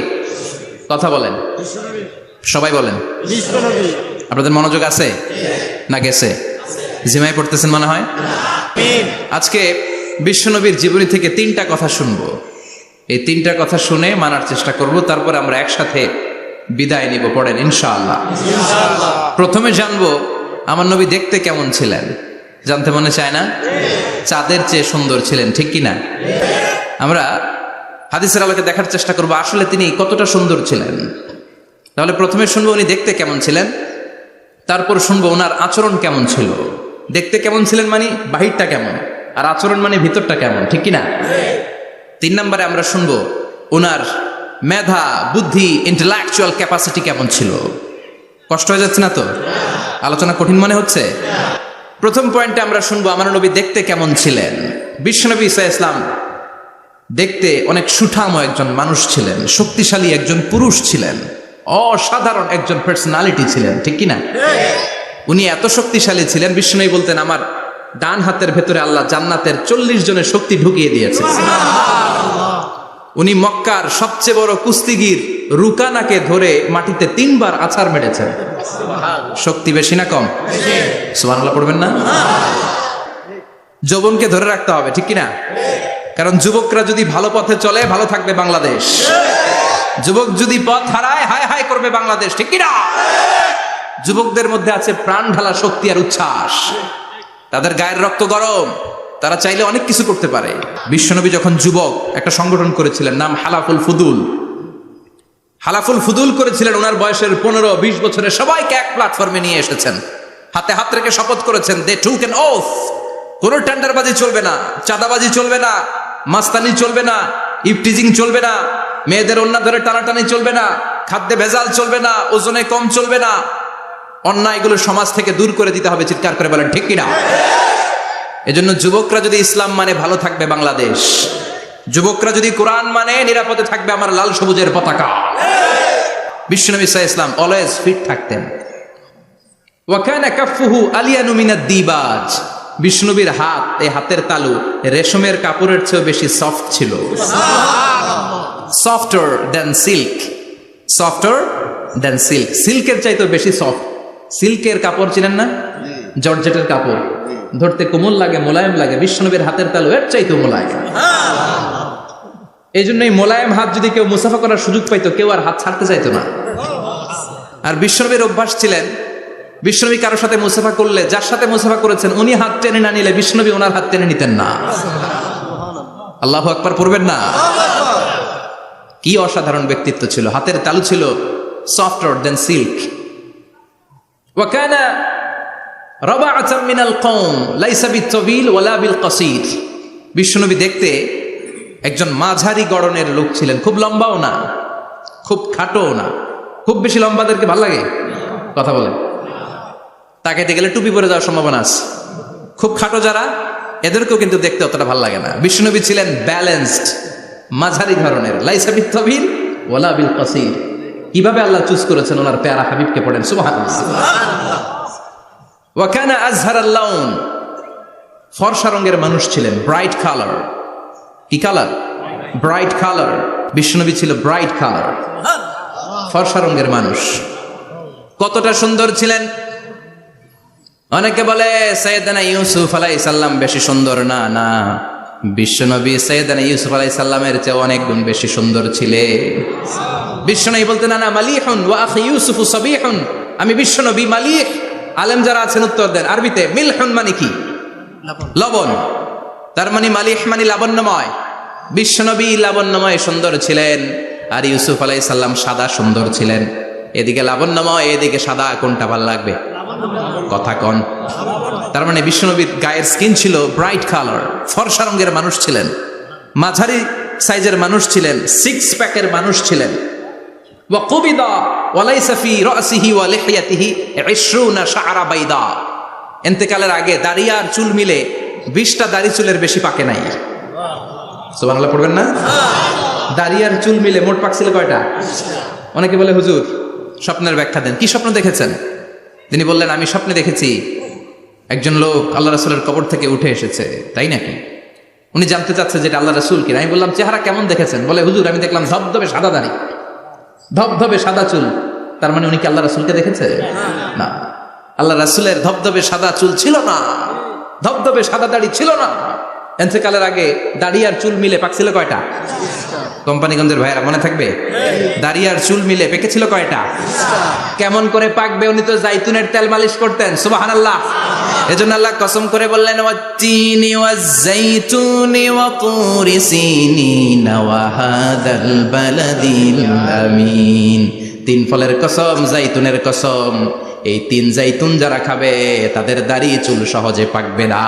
কথা বলেন, সবাই বলেন। আপনাদের মনোযোগ আছে না গেছে? জিমাই পড়তেছেন মনে হয়। আজকে বিশ্বনবীর জীবনী থেকে 3টা কথা শুনবো। এই 3টা কথা শুনে মানার চেষ্টা করব, তারপর আমরা একসাথে বিদায় নিব। পড়েন ইনশাআল্লাহ। প্রথমে জানবো আমার নবী দেখতে কেমন ছিলেন। জানতে মনে চায় না? চাঁদের চেয়ে সুন্দর ছিলেন, ঠিক কিনা? আমরা হাদিসের আলোকে দেখার চেষ্টা করবো আসলে তিনি কতটা সুন্দর ছিলেন। তাহলে প্রথমে শুনবো উনি দেখতে কেমন ছিলেন, তারপর শুনবো ওনার আচরণ কেমন ছিল। দেখতে কেমন ছিলেন মানে বাহিরটা কেমন, আর আচরণ মানে ভিতরটা কেমন, ঠিক কিনা? 3 নম্বরে আমরা শুনবো ওনার মেধা, বুদ্ধি, ইন্টেলেকচুয়াল ক্যাপাসিটি কেমন ছিল। কষ্ট হয়ে যাচ্ছে না তো? আলোচনা কঠিন মনে হচ্ছে? প্রথম পয়েন্টে আমরা শুনবো আমার নবী দেখতে কেমন ছিলেন। বিশ্বনবী ঈসা ইসলাম দেখতে অনেক সুঠাম একজন মানুষ ছিলেন, শক্তিশালী একজন পুরুষ ছিলেন, অসাধারণ একজন পার্সোনালিটি ছিলেন, ঠিক কিনা? উনি এত শক্তিশালী ছিলেন, বিশ্বনবী বলতেন আমার ডান হাতের ভেতরে আল্লাহ জান্নাতের 40 জনের শক্তি ঢুকিয়ে দিয়েছে। উনি মক্কার সবচেয়ে বড় কুস্তিগির রুকানাকে ধরে মাটিতে 3 বার আছাড় মেরেছেন। শক্তি বেশি না কম? সুবহানাল্লাহ পড়বেন না? যৌবনকে ধরে রাখতে হবে, ঠিক কিনা? কারণ যুবকরা যদি ভালো পথে চলে, ভালো থাকবে বাংলাদেশ। যুবক যদি পথ হারায়, হায় হায় করবে বাংলাদেশ, ঠিক কিনা? যুবকদের মধ্যে আছে প্রাণ ঢালা শক্তি আর উচ্ছ্বাস, তাদের গায়ের রক্ত গরম, তারা চাইলে অনেক কিছু করতে পারে। বিশ্বনবী যখন যুবক একটা সংগঠন করেছিলেন, নাম হালাফুল ফুদুল। হালাফুল ফুদুল করেছিলেন, ওনার বয়সের 15-20 বছরের সবাইকে এক প্ল্যাটফর্মে নিয়ে এসেছেন, হাতে হাত রেখে শপথ করেছেন, দে টুক অ্যান ওথ, কোনো টেন্ডারবাজি চলবে না, চাঁদাবাজি চলবে না, মাস্তানি চলবে না, ইফটিজিং চলবে না, মেয়েদের ওন্না ধরে টানাটানি চলবে না, খাদ্যে ভেজাল চলবে না, ওজনে কম চলবে না, অন্যায়গুলো সমাজ থেকে দূর করে দিতে হবে। চিৎকার করে বলেন ঠিক কিনা? এজন্য যুবকরা যদি ইসলাম মানে ভালো থাকবে বাংলাদেশ, যুবকরা যদি কোরআন মানে নিরাপদে থাকবে আমার লাল সবুজের পতাকা। বিশ্বনবী সাল্লাল্লাহু আলাইহি ওয়াসাল্লাম অলওয়েজ ফিট থাকতেন। ওয়া কানা কাফফুহু আলিয়ানু মিনাদ দিবাজ। বিশ্বনবীর হাত, এই হাতের তালু রেশমের কাপড়ের চেয়ে বেশি সফট ছিল। Softer than silk, softer than silk, সিল্কের চাইতেও বেশি সফট। সিল্কের কাপড় চিনেন না? জর্জেটের কাপড় ধরতে কোমল লাগে, মোলায়েম লাগে। বিশ্বনবীর হাতের তালু এর চাইতেও মোলায়েম। এই জন্য এই মোলায়েম হাত যদি কেউ মুসাফা করার সুযোগ পাইতো, কেউ আর হাত ছাড়তে চাইতো না। আর বিশ্বনবীর অভ্যাস ছিলেন, বিশ্বনবী কারোর সাথে মুসাফা করলে, যার সাথে মুসাফা করেছেন উনি হাত টেনে না নিলে বিশ্বনবী ওনার হাত টেনে নিতেন না। আল্লাহু আকবার পড়বেন না? কি অসাধারণ ব্যক্তিত্ব ছিল। হাতের তালু ছিল সফটার দেন সিল্ক। ওয়া কানা রাবাআতাম মিনাল কওম লাইসা বিত-তাবিল ওয়ালা বিল কাসীর। বিশ্বনবী দেখতে একজন মাঝারি গড়নের লোক ছিলেন, খুব লম্বাও না, খুব খাটোও না। খুব বেশি লম্বাদেরকে ভালো লাগে? কথা বলেন। তাকাইতে গেলে টুপি পরে যাওয়ার সম্ভাবনা আছে। খুব খাটো যারা, এদেরকেও কিন্তু দেখতে অতটা ভালো লাগে না। বিশ্বনবী ছিলেন ব্যালেন্সড, মাঝারি ধরনের। লাইসা বিত-তাবিল ওয়ালা বিল কাসীর। কিভাবে আল্লাহ চুজ করেছেন ওনার প্যারা হাবিবকে, পড়েন সুবহানাল্লাহ। ওয়া কানা আযহারাল লাউন। ফর্সা রঙের মানুষ ছিলেন, ব্রাইট কালার। কি কালার? Bright colour. বিশ্বনবী ছিল ব্রাইট কালার, ফর্সা রঙের মানুষ। কতটা সুন্দর ছিলেন! অনেকে বলে সাইয়েদনা ইউসুফ আলাইহিস সালাম বেশি সুন্দর। না না, বিশ্বনবী সাইয়েদনা ইউসুফ আলাইহিস সালামের চেয়ে অনেক গুণ বেশি সুন্দর ছিলেন। বিশ্বনবী বলতেন আনা মালিহুন ওয়া আখি ইউসুফু সাবিহুন। আমি বিশ্বনবী মালিহ। আলেম যারা আছেন উত্তর দেন আরবিতে। মিলহুন মানে কি? লবণ। তার মানে মালিহ মানে লাবণ্যময়। বিশ্বনবী লাবণ্যময় সুন্দর ছিলেন, আর ইউসুফ আলাইহিস সালাম সাদা সুন্দর ছিলেন। এদিকে লাবণ্যময়, এদিকে সাদা, কোনটা ভালো লাগবে? কথা কন। তার মানে বিশ্বনবীর গায়ের স্কিন ছিল ব্রাইট কালার, ফর্সা রঙের মানুষ ছিলেন, মাঝারি সাইজের মানুষ ছিলেন, সিক্স প্যাকের মানুষ ছিলেন। ওয়া কুবিদা ওয়া লাইসা ফি রাসিহি ওয়া লিহিয়াতিহি 20 শাআরা বাইদা। ইন্তেকালের আগে দাড়ি আর চুল মিলে 20টা দাড়ি চুলের বেশি পাকে নাই। সুবহানাল্লাহ পড়বেন না? দাড়ি আর চুল মিলে মোট পাকছিল কয়টা? অনেকে বলে হুজুর স্বপ্নের ব্যাখ্যা দেন। কি স্বপ্ন দেখেছেন? তিনি বললেন, আমি স্বপ্নে দেখেছি একজন লোক আল্লাহ রাসূলের কবর থেকে উঠে এসেছে। তাই নাকি? উনি জানতে চাচ্ছে যেটা আল্লাহ রাসূল কিনা। আমি বললাম, চেহারা কেমন দেখেছেন? বলে, হুজুর আমি দেখলাম ধবধবে সাদা দাড়ি, ধবধবে সাদা চুল। তার মানে উনি কি আল্লাহ রাসূলকে দেখেছে? না, আল্লাহ রাসূলের ধবধবে সাদা চুল ছিল না, ধবধবে সাদা দাড়ি ছিল না। ইন্তেকালের আগে দাড়ি আর চুল মিলে পাকছিল কয়টা? কোম্পানিগঞ্জের ভাইয়েরা মনে থাকবে? দাড়ি আর চুল মিলে পেকেছিল কয়টা? কেমন করে পাকবে? উনি তো জাইতুনের তেল মালিশ করতেন। সুবহানাল্লাহ। এজন্য আল্লাহ কসম করে বললেন, ওয়াত-তিনি ওয়াজ-জাইতুনি ওয়া তুরি সিনিন ওয়া হাদাল বালাদিল আমিন। তিন ফলের কসম, জাইতুনের কসম, এই তিন জাইতুন যারা খাবে তাদের দাড়ি চুল সহজে পাকবে না।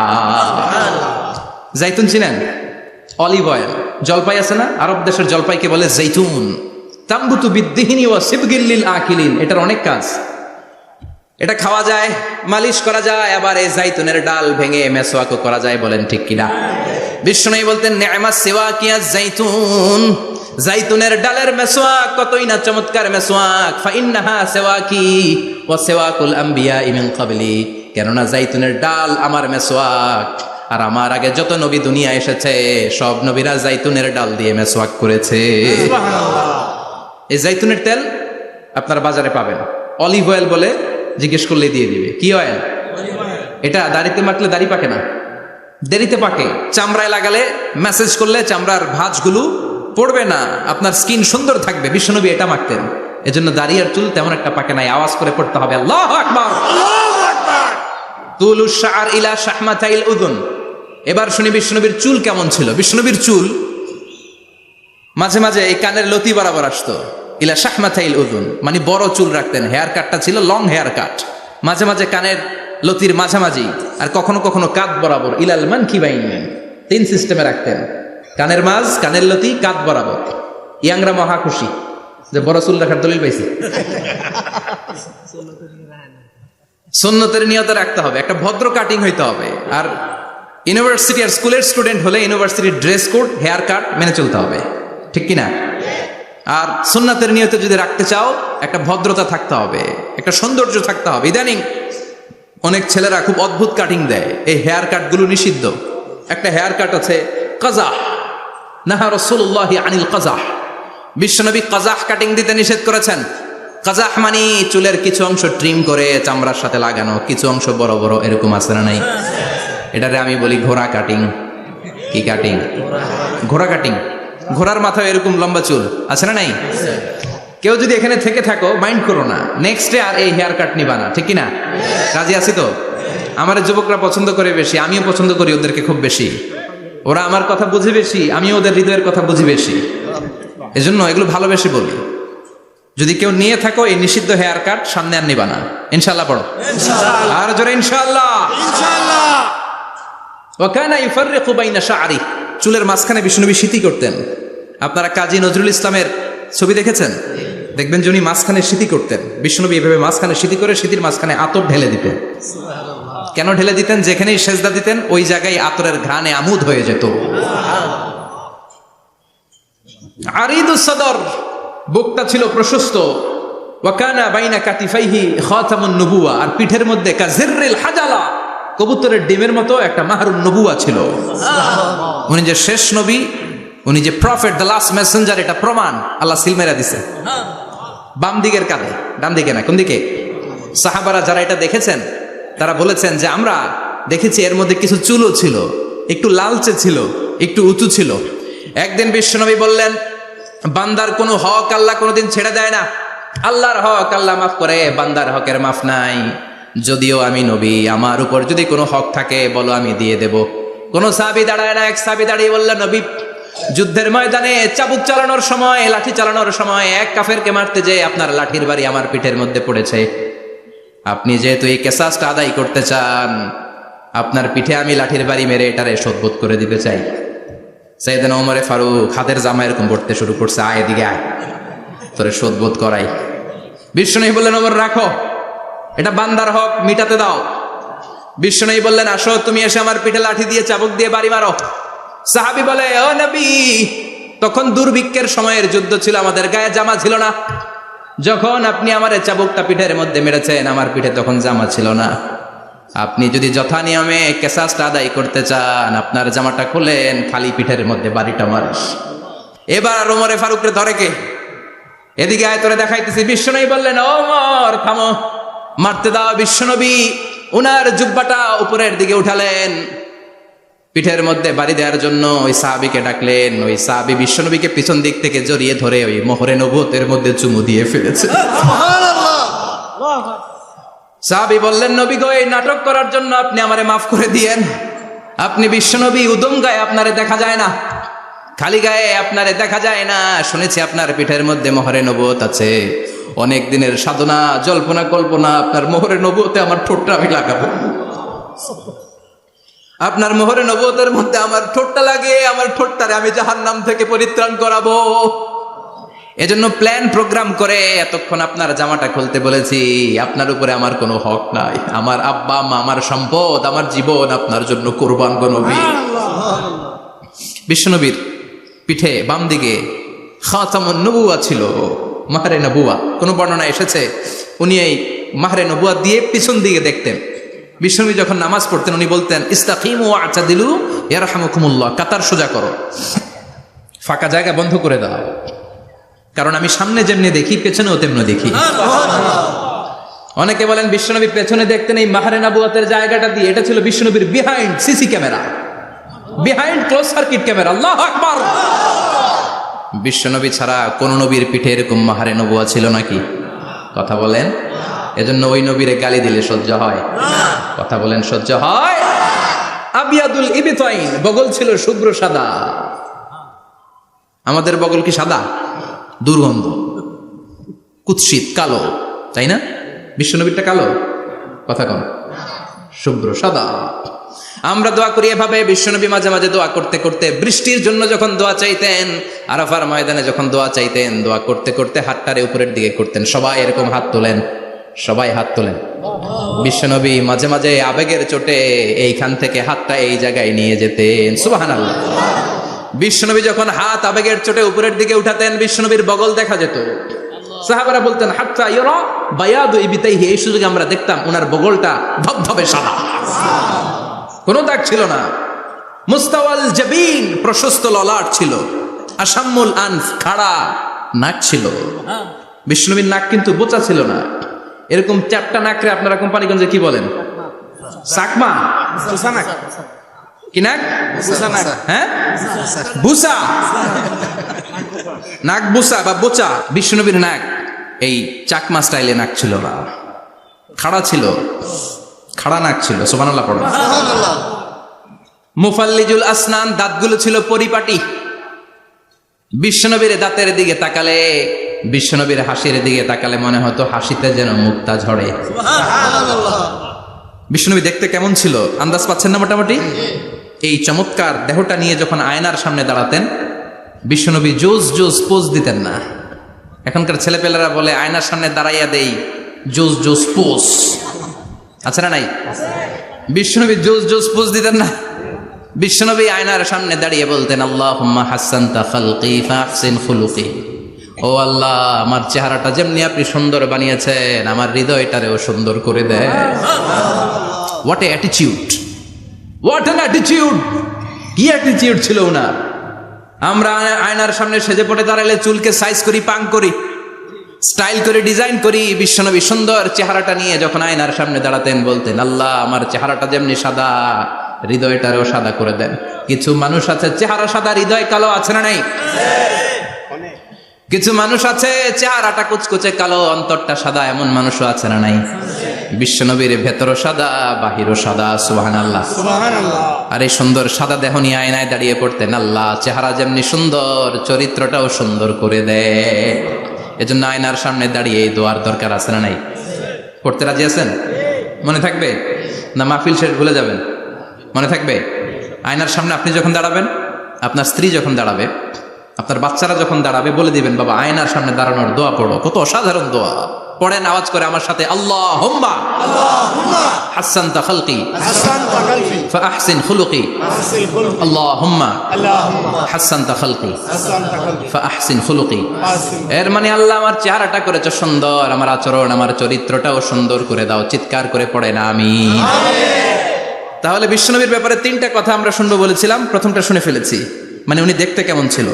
জাইতুন চিনেন? Olive oil. জলপাই আছে না, আরব দেশের জলপাইকে বলে জাইতুন। তাম্বুতু বিদ্দিহিনি ওয়া সিবগিল লিল আকিলিন। এটার অনেক কাজ। এটা খাওয়া যায়, মালিশ করা যায়, আবার এই জাইতুনের ডাল ভেঙে মেসওয়াকও করা যায়। বলেন ঠিক কিনা? বিশ্বনবী বলতেন, নি'মাস সিওয়াকিয়া জাইতুন। জাইতুনের ডালের মেসওয়াক কতই না চমৎকার মেসওয়াক। ফাইন্নাহা সিওয়াকি ওয়া সিওয়াকুল আমবিয়া মিন ক্বাবলি। কেননা জাইতুনের ডাল আমার মেসওয়াক, আর আমার আগে যত নবী দুনিয়া এসেছে সব নবীরা জাইতুনের ডাল দিয়ে মেসওয়াক করেছে। এই জাইতুনের তেল আপনারা বাজারে পাবেন। অলিভ অয়েল বলে জিজ্ঞেস করলে দিয়ে দিবে। কি অয়েল? এটা দাড়িতে মাখলে দাড়ি পাকে না, দেরিতে পাকে। চামড়ায় লাগালে ম্যাসেজ করলে চামড়ার ভাঁজগুলো পড়বে না, আপনার স্কিন সুন্দর থাকবে। বিশ্বনবী এটা মাখতেন। এজন্য দাড়ি আর চুল তেমন একটা পাকে নাই। আওয়াজ করে পড়তে হবে, আল্লাহু আকবার। তুলুশ শাআর ইলা শাহমাতাইল উযুন। এবার শুনি বিশ্বনবীর চুল কেমন ছিল। বিশ্বনবীর চুল মাঝে মাঝে এই কানের লতি বরাবর আসতো। ইলা শাহমাতাইল উযুন মানে বড় চুল রাখতেন। হেয়ার কাটটা ছিল লং হেয়ার কাট, মাঝে মাঝে কানের লতির মাঝামাঝি, আর কখনো কখনো কাঁধ বরাবর। ইলাল মানকিবাইন, তিন সিস্টেমে রাখতেন। কানের মাঝ, কানের লতি, কাঁধ বরাবর। ইয়াংরা মহা খুশি যে বড় চুল রাখার দলিল পাইছে। সুন্নতের নিয়তে রাখতে হবে, একটা ভদ্র কাটিং হইতে হবে। আর ইউনিভার্সিটি আর স্কুলের স্টুডেন্ট হলে ইউনিভার্সিটির ড্রেস কোড, হেয়ার কাট মেনে চলতে হবে, ঠিক কিনা? আর সুন্নাতের নিয়তে যদি রাখতে চাও, একটা ভদ্রতা থাকতে হবে, একটা সৌন্দর্য থাকতে হবে। ইদানিং অনেক ছেলেরা খুব অদ্ভুত কাটিং দেয়। এই হেয়ার কাটগুলো নিষিদ্ধ। একটা হেয়ার কাট আছে কাজাহ, নাহা রাসূলুল্লাহি আনিল কাজাহ। বিশ্বনবী কাজাহ কাটিং দিতে নিষেধ করেছেন। কাজাহ মানে চুলের কিছু অংশ ট্রিম করে চামড়ার সাথে লাগানো, কিছু অংশ বড় বড়, এরকম আছে না নাই? এটারে আমি বলি ঘোড়া কাটিং। কি কাটিং? ঘোড়া কাটিং। ঘোড়ার মাথায় এরকম লম্বা চুল আছে না নাই? কেউ যদি এখানে থেকে থাকো, মাইন্ড করো না, নেক্সট ডে আর এই হেয়ার কাট নিবা না, ঠিক কিনা? রাজি আছি তো? আমার যুবকরা পছন্দ করে বেশি, আমিও পছন্দ করি ওদেরকে খুব বেশি। ওরা আমার কথা বুঝে বেশি, আমিও ওদের হৃদয়ের কথা বুঝি বেশি। এজন্য এগুলো ভালোবেসে বলি। যদি কেউ নিয়ে থাকো এই নিষিদ্ধ হেয়ার কাট, সামনে আর নিবা না। ইনশাআল্লাহ পড়ো, আর জোরে ইনশাআল্লাহ। ওয়া কানা ইফাররিকু বাইনা শা'রি। চুলের মাঝখানে বিষ্ণুনবী সিঁথি করতেন। আপনারা কাজী নজরুল ইসলামের ছবি দেখেছেন? দেখবেন যে উনি মাঝখানে সিঁথি করতেন। বিষ্ণুনবী এভাবে মাঝখানে সিঁথি করে সিঁথির মাঝখানে আতর ঢেলে দিতেন। কেন ঢেলে দিতেন? যেখানেই সেজদা দিতেন ওই জায়গায় আতরের ঘ্রাণে আমোদ হয়ে যেত। আরিদুস সদর, বুকটা ছিল প্রশস্ত। ওয়া কানা বাইনা কাতিফাইহি খাতামুন নবুওয়া, আর পিঠের মধ্যে কাজিররিল হাজালা, কবুতরের ডিমের মতো একটা মাহরুন নবুওয়া ছিল। উনি যে শেষ নবী, উনি যে প্রফেট, দ্য লাস্ট মেসেঞ্জার, এটা প্রমাণ আল্লাহ সিলমেরা দিছে। বাম দিকের কাঁধে, ডান দিকে না। কোন দিকে? সাহাবারা যারা এটা দেখেছেন তারা বলেছেন যে আমরা দেখেছি এর মধ্যে কিছু চুলও ছিল, একটু লালচে ছিল, একটু উঁচু ছিল। একদিন বিশ্বনবী বললেন, বান্দার কোনো হক আল্লাহ কোনোদিন ছেড়ে দেয় না। আল্লাহর হক আল্লাহ মাফ করে, বান্দার হকের মাফ নাই। যদিও আমি নবী, আমার উপর যদি কোনো হক থাকে বলো, আমি দিয়ে দেব। কোন সাহাবী দাঁড়ায় না, এক সাহাবী দাঁড়িয়ে বললেন, নবী যুদ্ধের ময়দানে চাবুক চালানোর সময়, লাঠি চালানোর সময় এক কাফেরকে মারতে যেয়ে আপনার লাঠির বাড়ি আমার পিঠের মধ্যে পড়েছে। আপনি যেহেতু এই কেসাসটা আদায় করতে চান, আপনার পিঠে আমি লাঠির বাড়ি মেরে এটারে শোধবোধ করে দিতে চাই। সাইয়েদনা ওমরে ফারুক হাতের জামা এরকম পড়তে শুরু করছে, আয় এদিকে আয়, তোরে শোধবোধ করাই। বিশ্বনবী বললেন, ওমর রাখো, এটা বান্দার হক, মিটাতে দাও। বিশ্বনবী বললেন, আসো তুমি এসে আমার পিঠে লাঠি দিয়ে চাবুক দিয়ে বাড়ি মারো। সাহাবী বলে, ও নবী, তখন দুর্ভিক্ষের সময়ের যুদ্ধ ছিল, আমাদের গায়ে জামা ছিল না। যখন আপনি আমার চাবুকটা পিঠের মধ্যে মেরেছেন, আমার পিঠে তখন জামা ছিল না। আপনি যদি যথা নিয়মে কেসাসটা আদায় করতে চান, আপনার জামাটা খুলেন, খালি পিঠের মধ্যে বাড়িটা মারিস। এবার ওমরে ফারুককে ধরে কে? এদিকে আয়, তোরে দেখাইতেছি। বিশ্বনবী বললেন, ওমর থামো, মারতে দাও। বিশ্বনবী উনার জুব্বাটা উপরের দিকে উঠালেন, পিঠের মধ্যে বাড়ি দেওয়ার জন্য ওই সাহাবীকে ডাকলেন। ওই সাহাবী বিশ্বনবীকে পিছন দিক থেকে জড়িয়ে ধরে ওই মোহরে নবুয়তের মধ্যে চুমু দিয়ে ফেলেছে। সাহাবী বললেন, নবী গো, এই নাটক করার জন্য আপনি আমারে মাফ করে দিয়েন। আপনি বিশ্বনবী, উদম গায়ে আপনারে দেখা যায় না, খালি গায়ে আপনারে দেখা যায় না। শুনেছি আপনার পিঠের মধ্যে মোহরে নবুয়ত আছে, অনেক দিনের সাধনা, জল্পনা কল্পনা, আপনার মোহরে নবুয়তে আমার ঠোঁটটা আমি লাগাবো। আপনার মোহরে নবুয়তের মধ্যে আমার ঠোঁটটা লাগে, আমার ঠোঁটটারে আমি জাহান্নাম থেকে পরিত্রাণ করাবো। এজন্য প্ল্যান প্রোগ্রাম করে এতক্ষণ আপনার জামাটা খুলতে বলেছি। আপনার উপরে আমার কোনো হক নাই, আমার আব্বা মা, আমার সম্পদ, আমার জীবন আপনার জন্য কোরবান গো নবী। বিশ্বনবীর পিঠে বাম দিকে খাতামুন নবুয়া ছিল, মাহরে নবুয়া। কোন বর্ণনা এসেছে উনি এই মাহরে নবুয়া দিয়ে পিছন দিকে দেখতেন। বিশ্বনবী যখন নামাজ পড়তেন উনি বলতেন, ইস্তাকিমু ওয়া'তাদিলু ইয়ারহামুকুমুল্লাহ, কাতার সোজা করো, ফাঁকা জায়গা বন্ধ করে দাও, কারণ আমি সামনে যেমনি দেখি পেছনেও তেমনি দেখি। অনেকে বলেন বিশ্বনবী পেছনে দেখতেন এই মাহরে নবুয়াতের জায়গাটা দিয়ে, এটা ছিল বিশ্বনবীর behind CC camera, behind close circuit camera. আল্লাহু আকবার। বিশ্বনবী ছাড়া কোন নবীর পিঠে এরকম মাহরে নবুয়া ছিল নাকি? কথা বলেন। এজন্য ওই নবীরে গালি দিলে সহ্য হয়? কথা বলেন, সহ্য হয়? আবিয়াদুল ইবতাইন, বগল ছিল শুভ্র সাদা। আমাদের বগল কি সাদা? দুর্গন্ধ, কুৎসিত, কালো, তাই না? বিশ্বনবীরটা কালো? কথা কন, শুভ্র সাদা। আমরা দোয়া করি এভাবে। বিশ্বনবী মাঝে মাঝে দোয়া করতে করতে, বৃষ্টির জন্য যখন দোয়া চাইতেন, আরাফার ময়দানে যখন দোয়া চাইতেন, দোয়া করতে করতে হাতটারে উপরের দিকে করতেন। সবাই এরকম হাত তোলেন, সবাই হাত তোলেন। বিশ্বনবী মাঝে মাঝে আবেগের চোটে এইখান থেকে হাতটা এই জায়গায় নিয়ে যেতেন। সুবহানাল্লাহ। বিশ্বনবী যখন হাত আবেগের চোটে উপরের দিকে উঠাতেন, বিশ্বনবীর বগল দেখা যেত। সাহাবারা বলতেন, হাত্তা ইউরা বায়াদু ইবতাইহি, এই সুযোগে আমরা দেখতাম ওনার বগলটা ধবধবে সাদা, কোনো দাগ ছিল না। মুস্তাওয়াল জাবিন, প্রশস্ত ললাট ছিল। আসাম্মুল আনফ, খাড়া নাক ছিল। বিশ্বনবীর নাক কিন্তু বোচা ছিল না, এরকম চারটা নাক রে আপনারা কোম্পানিগঞ্জে কি বলেন? চাকমা, কি নাক? হ্যাঁ, বুসা, নাক বুসা বা বোচা। বিশ্বনবীর নাক এই চাকমা স্টাইলে নাক ছিল না, খাড়া ছিল, খাড়া নাক ছিল। সুবহানাল্লাহ পড়ো। মুফাল্লিজুল আসনান, দাঁতগুলো ছিল পরিপাটি। বিশ্বনবীর দাঁতের দিকে তাকালে, বিশ্বনবীর হাসির দিকে তাকালে মনে হতো হাসিতে যেন মুক্তা ঝরে। বিশ্বনবী দেখতে কেমন ছিল আন্দাজ পাচ্ছেন না মোটামুটি? এই চমৎকার দেহটা নিয়ে যখন আয়নার সামনে দাঁড়াতেন, বিশ্বনবী জোস জোস পোজ দিতেন না। এখনকার ছেলেপেলেরা বলে আয়নার সামনে দাঁড়াইয়া দেই জোস জোস পোজ, আছে না নাই? বিশ্বনবী জোস জোস পোজ দিতেন না। বিশ্বনবী আয়নার সামনে দাঁড়িয়ে বলতেন, আল্লাহুম্মা হাসানতা খালকি ফাহসিন খুলুকি, ও আল্লাহ, আমার চেহারাটা যেমনি আপনি সুন্দর বানিয়েছেন, আমার হৃদয়টারেও সুন্দর করে দেন। What a attitude, what an attitude! কি অ্যাটিটিউড ছিল ওনার! আমরা আয়নার সামনে সেজে পড়ে দাঁড়ালে চুলকে সাইজ করি, পাং করি, স্টাইল করে, ডিজাইন করি। বিশ্বনবী সুন্দর চেহারাটা নিয়ে যখন আয়নার সামনে দাঁড়াতেন বলতেন, আল্লাহ, আমার চেহারাটা যেমনি সাদা, হৃদয়টারেও সাদা করে দেন। কিছু মানুষ আছে চেহারা সাদা, হৃদয় কালো, আছে না নাই? কিছু মানুষ আছে চেহারাটা কুচকুচে কালো, অন্তরটা সাদা, এমন মানুষও আছে না নাই? বিশ্বনবীর ভেতরও সাদা বাহিরও সাদা, সুবহানাল্লাহ। আর এই সুন্দর সাদা দেহ নিয়ে আয়নায় দাঁড়িয়ে পড়তেন, আল্লাহ চেহারা যেমনি সুন্দর চরিত্রটাও সুন্দর করে দেয়। এজন্য আয়নার সামনে দাঁড়িয়ে এই দোয়ার দরকার আছে না নাই? পড়তে রাজি আছেন? মনে থাকবে না মাহফিল শেষ ভুলে যাবেন? মনে থাকবে? আয়নার সামনে আপনি যখন দাঁড়াবেন, আপনার স্ত্রী যখন দাঁড়াবে, আপনার বাচ্চারা যখন দাঁড়াবে, বলে দিবেন বাবা আয়নার সামনে দাঁড়ানোর দোয়া পড়ো। কত অসাধারণ দোয়া! পড়েন আওয়াজ করে আমার সাথে, আল্লাহুম্মা হাসানতা খালকি ফাআহসিন খুলুকি, আল্লাহুম্মা হাসানতা খালকি ফাআহসিন খুলুকি। এর মানে আল্লাহ আমার চেহারাটা করেছো সুন্দর, আমার আচরণ আমার চরিত্রটাও সুন্দর করে দাও। চিৎকার করে পড়েন আমিন। তাহলে বিশ্বনবীর ব্যাপারে 3টা কথা আমরা শুনবো বলেছিলাম, প্রথমটা শুনে ফেলেছি। মানে উনি দেখতে কেমন ছিল,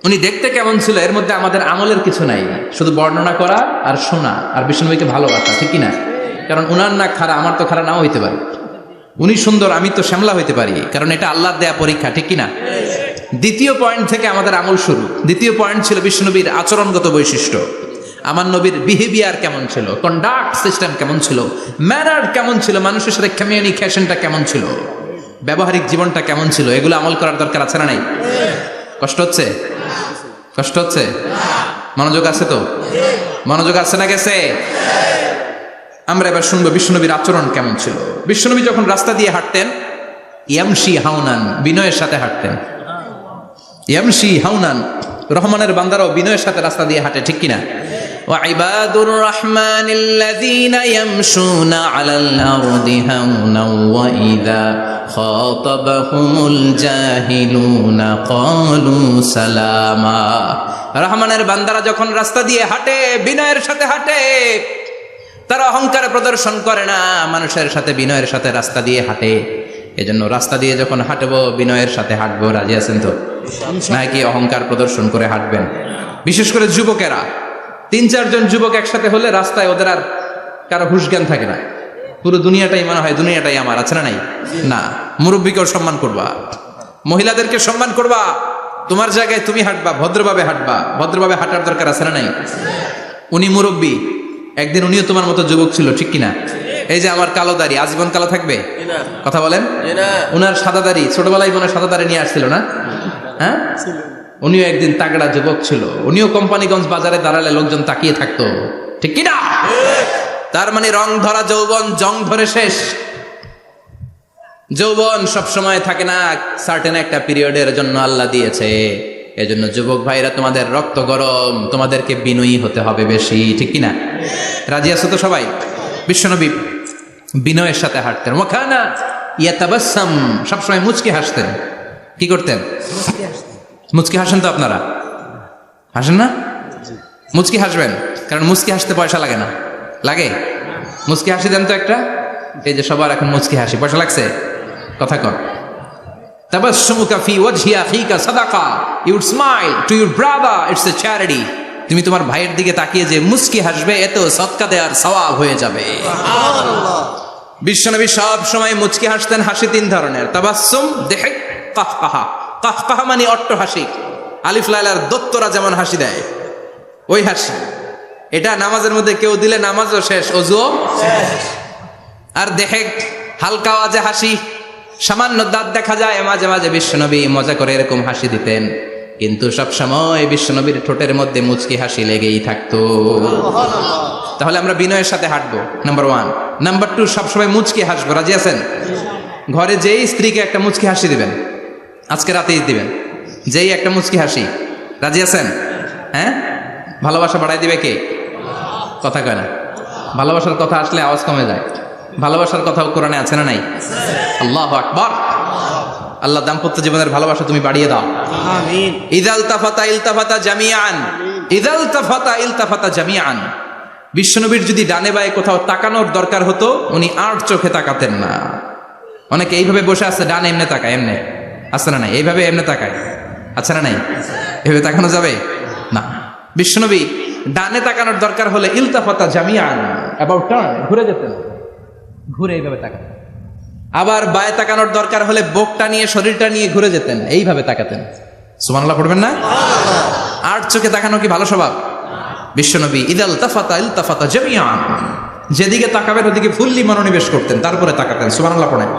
উনি দেখতে কেমন ছিল, এর মধ্যে আমাদের আমলের কিছু নাই, শুধু বর্ণনা করা আর শোনা আর বিশ্বনবীকে ভালোবাসা, ঠিক কিনা? কারণ উনার না খাড়া, আমার তো খাড়া নাও হইতে পারে। উনি সুন্দর, আমি তো শ্যামলা হইতে পারি, কারণ এটা আল্লাহর দেয়া পরীক্ষা, ঠিক কিনা? দ্বিতীয় পয়েন্ট থেকে আমাদের আমল শুরু। দ্বিতীয় পয়েন্ট ছিল বিশ্বনবীর আচরণগত বৈশিষ্ট্য। আমার নবীর বিহেভিয়ার কেমন ছিল, কন্ডাক্ট সিস্টেম কেমন ছিল, ম্যানার কেমন ছিল, মানুষের সাথে কমিউনিকেশনটা কেমন ছিল, ব্যবহারিক জীবনটা কেমন ছিল, এগুলো আমল করার দরকার আছে না নাই? কষ্ট হচ্ছে? কষ্ট হচ্ছে? মনোযোগ আছে তো? মনোযোগ আছে না গেছে? আমরা এবার শুনবো বিশ্বনবীর আচরণ কেমন ছিল। বিশ্বনবী যখন রাস্তা দিয়ে হাঁটতেন, ইয়ামশি হাউনান, বিনয়ের সাথে হাঁটতেন। ইয়ামশি হাউনান, রহমানের বান্দারাও বিনয়ের সাথে রাস্তা দিয়ে হাঁটে, ঠিক কিনা? وعباد الرحمن الذين يمشون على الأرض هونا وإذا خاطبهم الجاهلون قالوا سلاما। রহমানের বান্দারা যখন রাস্তা দিয়ে হাঁটে, বিনয়ের সাথে হাঁটে, তারা অহংকার প্রদর্শন করে না, মানুষের সাথে বিনয়ের সাথে রাস্তা দিয়ে হাঁটে। এজন্য রাস্তা দিয়ে যখন হাঁটবো বিনয়ের সাথে হাঁটবো। রাজি আছেন তো? নাকি অহংকার প্রদর্শন করে হাঁটবেন? বিশেষ করে যুবকেরা, 3-4 জন যুবক একসাথে হলে রাস্তায় ওদের আর কারো হুঁশ জ্ঞান থাকে না, পুরো দুনিয়াটাই মনে হয় দুনিয়াটাই আমার, আছে না নাই? না, মুরব্বীকেও সম্মান করবা, মহিলাদেরকে সম্মান করবা, তোমার জায়গায় তুমি হাঁটবা, ভদ্রভাবে হাঁটবা। ভদ্রভাবে হাঁটার দরকার আছে না নাই? উনি মুরব্বী, একদিন উনিও তোমার মতো যুবক ছিল, ঠিক কিনা? এই যে আমার কালো দাড়ি, আজীবন কালো থাকবে? কথা বলেন। উনার সাদা দাড়ি, ছোটবেলায় মনে সাদা দাড়ি নিয়ে আসছিল না? হ্যাঁ, উনিও একদিন তাগড়া যুবক ছিল, উনিও কোম্পানিগঞ্জ বাজারে দাঁড়ালে লোকজন তাকিয়ে থাকতো, ঠিক কিনা? তার মানে রং ধরা যৌবন জং ধরে শেষ। যৌবন সব সময় থাকে না, সার্টেন একটা পিরিয়ডের জন্য আল্লাহ দিয়েছে। এজন্য যুবক ভাইরা, তোমাদের রক্ত গরম, তোমাদেরকে বিনয়ী হতে হবে বেশি, ঠিক কিনা? রাজি আছো তো সবাই? বিশ্বনবী বিনয়ের সাথে হাঁটতেন। ওয়াকানা ইয়াতাবাসসাম, সবসময় মুচকি হাসতেন। কি করতেন? মুচকি হাসেন তো আপনারা? হাসেন না? মুচকি হাসবেন, কারণ মুচকি হাসতে পয়সা লাগে না। লাগে? মুচকি হাসি দেন তো একটা। এই যে সবার এখন মুচকি হাসি, পয়সা লাগছে? কথা কর। তাবাসসুমুকা ফি ওয়াজহি আখিকা সাদাকা, you would smile to your brother, it's a charity. তুমি তোমার ভাইয়ের দিকে তাকিয়ে যে মুচকি হাসবে, এত সদকা দেওয়ার সওয়াব হয়ে যাবে। সুবহানাল্লাহ। বিশ্বনবী সব সময় মুচকি হাসতেন। হাসি 3 ধরনের, তাবাসসুম, দিহক, কাহকাহা। কাহকাহা মানে অট্ট হাসি, আলিফ লাইলার দত্তরা যেমন হাসি দেয় ওই হাসি। এটা নামাজের মধ্যে কেউ দিলে নামাজও শেষ, ওযুও শেষ। আর দিহক, হালকা আওয়াজে হাসি, সামান্য দাঁত দেখা যায় মাঝে মাঝে। বিশ্বনবী মজা করে এরকম হাসি দিতেন, কিন্তু সব সময় বিশ্বনবীর ঠোঁটের মধ্যে মুচকি হাসি লেগেই থাকতো। তাহলে আমরা বিনয়ের সাথে হাঁটবো, নাম্বার 1। নাম্বার 2, সবসময় মুচকি হাসবো। রাজি আছেন? ঘরে যেই স্ত্রীকে একটা মুচকি হাসি দিবেন, আজকে রাতেই দিবেন, যেই একটা মুচকি হাসি। রাজি আছেন? হ্যাঁ, ভালোবাসা বাড়াই দিবে কে? কথা কয় না। ভালোবাসার কথা আসলে আওয়াজ কমে যায়। ভালোবাসার কথাও কোরআনে আছে না নাই? আল্লাহু আকবার। আল্লাহ দাম্পত্য জীবনের ভালোবাসা তুমি বাড়িয়ে দাও, আমিন। ইযাল তাফাতা ইলতাফাতা জামিআন, ইযাল তাফাতা ইলতাফাতা জামিআন। বিশ্বনবীর যদি ডানে বায়ে কোথাও তাকানোর দরকার হতো, উনি আর চোখে তাকাতেন না। অনেকে এইভাবে বসে আছে, ডানে এমনে তাকায়, এমনে আছে না নাই? এইভাবে এমনে তাকায়, আছে না নাই? এভাবে তাকানো যাবে না। বিশ্বনবী ডানে তাকানোর দরকার হলে ইলতাফাতা জামিআন, অ্যাবাউট টার্ন, ঘুরে যেতেন, ঘুরে এইভাবে তাকাতেন। আবার বায়ে তাকানোর দরকার হলে বুকটা নিয়ে, শরীরটা নিয়ে ঘুরে যেতেন, এইভাবে তাকাতেন। সুবহানাল্লাহ পড়বেন না? আর চোখে তাকানো কি ভালো স্বভাব? বিশ্বনবী ইদাল তাফাতা ইলতাফাতা জামিআন, যেদিকে তাকাবেন ওদিকে ফুললি মনোনিবেশ করতেন, তারপরে তাকাতেন। সুবহানাল্লাহ পড়েন।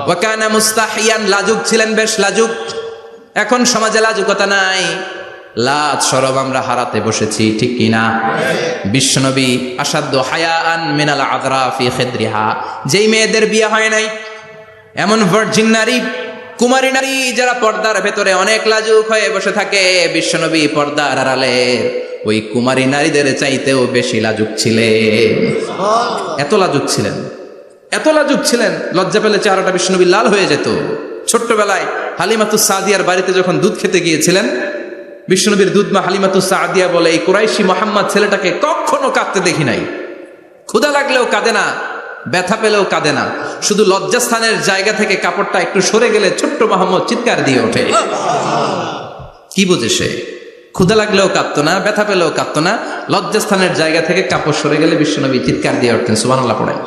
ওয়া কানা মুস্তাহিয়ান, লাজুক ছিলেন, বেশ লাজুক। এখন সমাজে লাজুকতা নাই, লাজ শরম আমরা হারাতে বসেছি, ঠিক কি না? বিশ্বনবী আসাদ্দ হায়াআন মিনাল আযরা ফি খিদরিহা, যেই মেয়েদের বিয়ে হয় নাই, এমন ভার্জিন নারী, কুমারী নারী যারা পর্দার ভেতরে অনেক লাজুক হয়ে বসে থাকে, বিশ্বনবী পর্দার আড়ালে ওই কুমারী নারীদের চাইতেও বেশি লাজুক ছিলেন। এত লাজুক ছিলেন, এত লাজুক ছিলেন, লজ্জা পেলে চেহারাটা বিশ্বনবী লাল হয়ে যেত। ছোট্টবেলায় হালিমাতুস সাদিয়ার বাড়িতে যখন দুধ খেতে গিয়েছিলেন, বিশ্বনবীর দুধ মা হালিমাতুস সাদিয়া বলে, এই কুরাইশি মোহাম্মদ ছেলেটাকে কখনো কাঁদতে দেখি নাই। ক্ষুধা লাগলেও কাঁদে না, ব্যথা পেলেও কাঁদে না, শুধু লজ্জাস্থানের জায়গা থেকে কাপড়টা একটু সরে গেলে ছোট্ট মোহাম্মদ চিৎকার দিয়ে ওঠে। কি বোঝে সে? ক্ষুধা লাগলেও কাঁদতো না, ব্যথা পেলেও কাঁদতো না, লজ্জাস্থানের জায়গা থেকে কাপড় সরে গেলে বিশ্বনবী চিৎকার দিয়ে উঠতেন। সুবহানাল্লাহ পড়েন।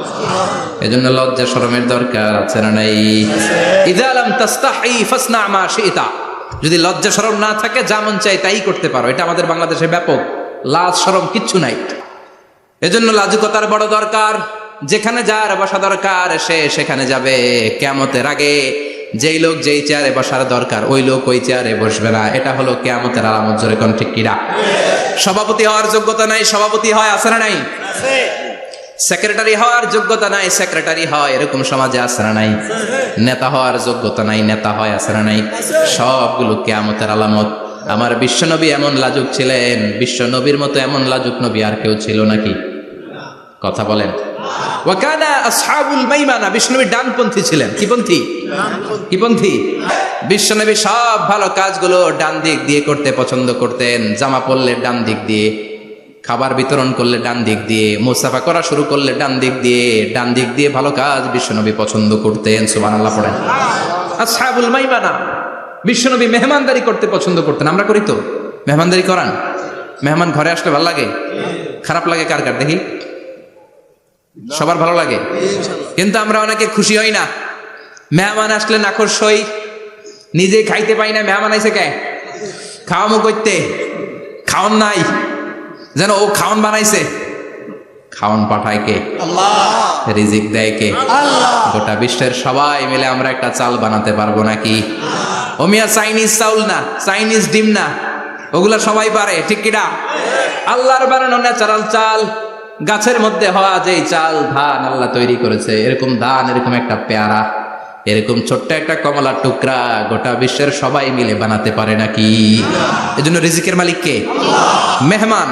এজন্য লজ্জা শরমের দরকার আছে না নাই? ইযা লাম তাস্তাহি ফাসনা মা শিতা, যদি লজ্জা শরম না থাকে যা মন চাই তাই করতে পারো। এটা আমাদের বাংলাদেশে ব্যাপক, লাজ শরম কিচ্ছু নাই। এজন্য লাজুকতার বড় দরকার। যেখানে যার বসা দরকার সে সেখানে যাবে। কিয়ামতের আগে যেই লোক যেই চেয়ারে বসার দরকার ওই লোক ওই চেয়ারে বসবে না। এটা হলো কিয়ামতের আলামত। জোরে কোন ঠিক কিনা? সভাপতি হওয়ার যোগ্যতা নাই, সভাপতি হয়, আছে না নাই? সেক্রেটারি হওয়ার যোগ্যতা নাই, সেক্রেটারি হয়, এরকম সমাজে আছে না নাই? নেতা হওয়ার যোগ্যতা নাই, নেতা হয়, আছে না নাই? সবগুলো কিয়ামতের আলামত। আমার বিশ্বনবী এমন লাজুক ছিলেন, বিশ্বনবীর মতো এমন লাজুক নবী আর কেউ ছিল নাকি? কথা বলেন। ওয়া কানা আসহাবুল মাইমানা, বিশ্বনবী ডানপন্থী ছিলেন। কি পন্থী? কি পন্থী? বিশ্বনবী সব ভালো কাজগুলো ডান দিক দিয়ে করতে পছন্দ করতেন। জামা পরলে ডান দিক দিয়ে, খাবার বিতরণ করলে ডান দিক দিয়ে, মুসাফা করা শুরু করলে ডান দিক দিয়ে, ডান দিক দিয়ে ভালো কাজ বিশ্বনবী পছন্দ করতেন। সুবহানাল্লাহ পড়েন। আসহাবুল মাইমানা, বিশ্বনবী মেহমানদারি করতে পছন্দ করতেন। আমরা করি তো? মেহমানদারি করান? মেহমান ঘরে আসলে ভালো লাগে? খারাপ লাগে কার কার দেখি? সবার ভালো লাগে, কিন্তু আমরা অনেকে খুশি হই না। মেহমান আসলে নাখোশ হই, নিজে খাইতে পাই না। মেহমান আইছে কে? খাওয়ামো করতে, খাওয়ান নাই, যেন ও খাওয়ান বানাইছে। খাওয়ান পাঠায় কে? আল্লাহ। রিজিক দেয় কে? আল্লাহ। গোটা বিশ্বের সবাই মিলে আমরা একটা চাল বানাতে পারবো নাকি? ও মিয়া চাইনিজ চাউল না, চাইনিজ ডিম না, ওগুলা সবাই পারে, ঠিক কিনা? আল্লাহর বানানো ন্যাচারাল চাল, গাছের মধ্যে হওয়া যেই চাল, ধান আল্লাহ তৈরি করেছে, এরকম ধান, এরকম একটা পেয়ারা, এরকম ছোট্ট একটা কমলার টুকরা গোটা বিশ্বের সবাই মিলে বানাতে পারে নাকি? এজন্য রিজিকের মালিক কে? মেহমান